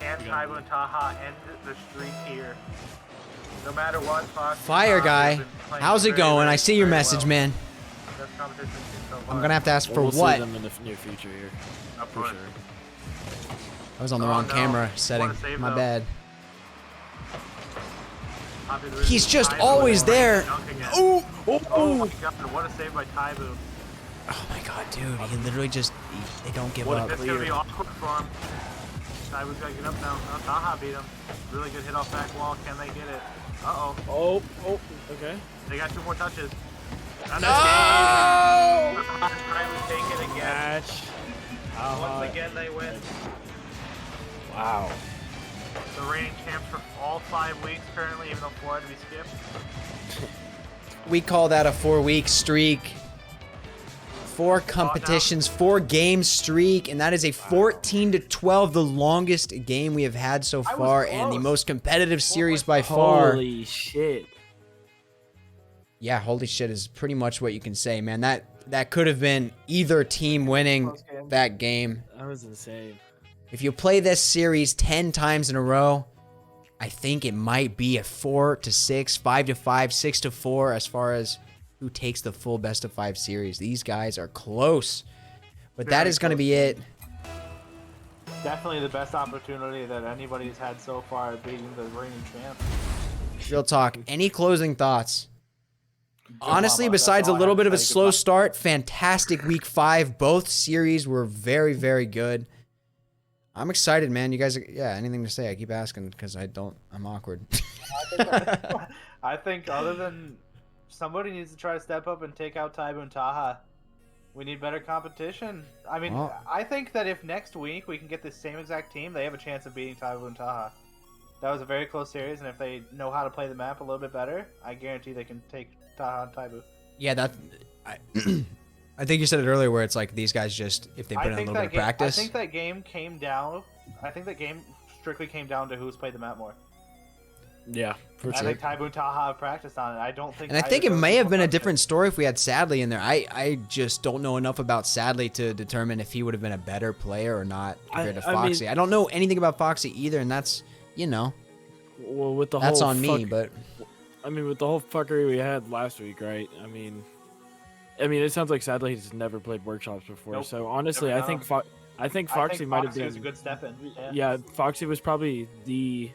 And Tybu and Taha end the streak here. No matter what, Fox. Fire guy, how's it going? I see your message, man. Best competition so far. I'm gonna have to ask for We'll see what? them in the near future here. Up For front. sure. I was on the Oh, wrong no. camera What a setting. save, My though. bad. Poppy the He's just Tybu always with a there. dunk again. Ooh, Oh my god, what a save by Tybu. Oh my god, dude. He literally just, they don't give up. It's gonna be awkward for him. Tybu's gotta get up now. Oh, Taha beat him. Really good hit off back wall. Can they get it? Uh-oh. Oh, okay. They got 2 more touches. No! Tybu take it again. Match. Once again, they win. Wow. The reigning champs for all 5 weeks currently, even though 4 had to be skipped. We call that a 4-week streak. 4 competitions, 4 game streak, and that is a 14-12, the longest game we have had so far, and the close. most competitive series by far. Holy shit. Yeah, holy shit is pretty much what you can say, man. That could have been either team winning Close game. that game. That was insane. If you play this series 10 times in a row, I think it might be a 4-6, 5-5, 6-4 as far as who takes the full best of 5 series. These guys are close. But that Very is going to close. be it. Definitely the best opportunity that anybody's had so far at beating the reigning champ. Real talk. Any closing thoughts? Honestly, mama. besides That's a all I little have bit to of a say. slow Goodbye. start, fantastic week 5. Both series were very, very good. I'm excited, man. You guys, yeah, anything to say? I keep asking because I'm awkward. I think other than somebody needs to try to step up and take out Tybu and Taha. We need better competition. I mean, Well- I think that if next week we can get this same exact team, they have a chance of beating Tybu and Taha. That was a very close series, and if they know how to play the map a little bit better, I guarantee they can take Taha and Tybu. Yeah, I think you said it earlier where it's like these guys just, if they put in a little bit of practice. I think that game came down. I think that game strictly came down to who's played the map more. Yeah, for I sure. think Tybu and Taha have practiced on it. I don't think. And I think it either of may those have been a people different story if we had Sadly in there. I just don't know enough about Sadly to determine if he would have been a better player or not compared to I mean- Foxy. I don't know anything about Foxy either, and that's, Well, with the that's whole on me, but I mean, with the whole fuckery we had last week, right? I mean, it sounds like sadly he's never played workshops before. Nope. So honestly, Never I think done. I think I Foxy think might have Foxy been was a good step in. Yeah, Foxy was probably the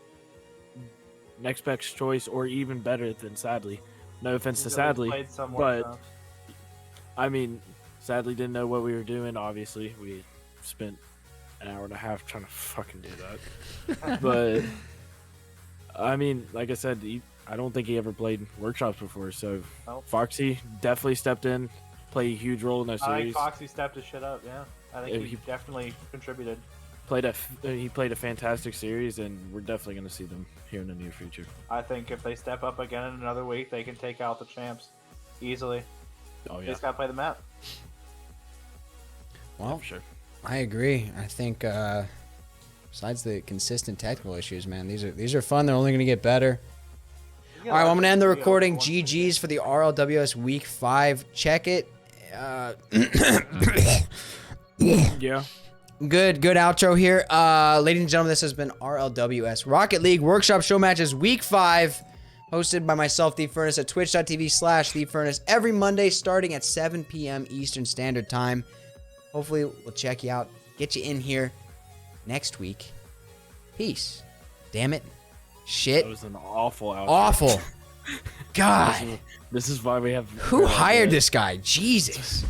next best choice, or even better than Sadly. No offense to He's always Sadly, played some but workshops. I mean, Sadly didn't know what we were doing. Obviously, we spent an hour and a half trying to fucking do that. But I mean, like I said, I don't think he ever played workshops before. So Nope. Foxy definitely stepped in, played a huge role in that I think series. Foxy stepped his shit up. Yeah, I think Yeah, he he- definitely contributed. He played a fantastic series, and we're definitely going to see them here in the near future. I think if they step up again in another week, they can take out the champs easily. Oh They yeah, just gotta play the map. well, for sure. I agree. I think besides the consistent technical issues, man, these are fun. They're only going to get better. All right, well, I'm going to end the recording. GG's for the RLWS Week 5. Check it. Yeah. Good outro here. Ladies and gentlemen, this has been RLWS Rocket League Workshop Showmatches Week 5, hosted by myself, TheeFURNAS, at twitch.tv/TheeFURNAS every Monday starting at 7 p.m. Eastern Standard Time. Hopefully, we'll check you out, get you in here next week. Peace. Damn it. Shit. That was an awful outro. Awful. God. This is why we have. Who hired this guy? Jesus.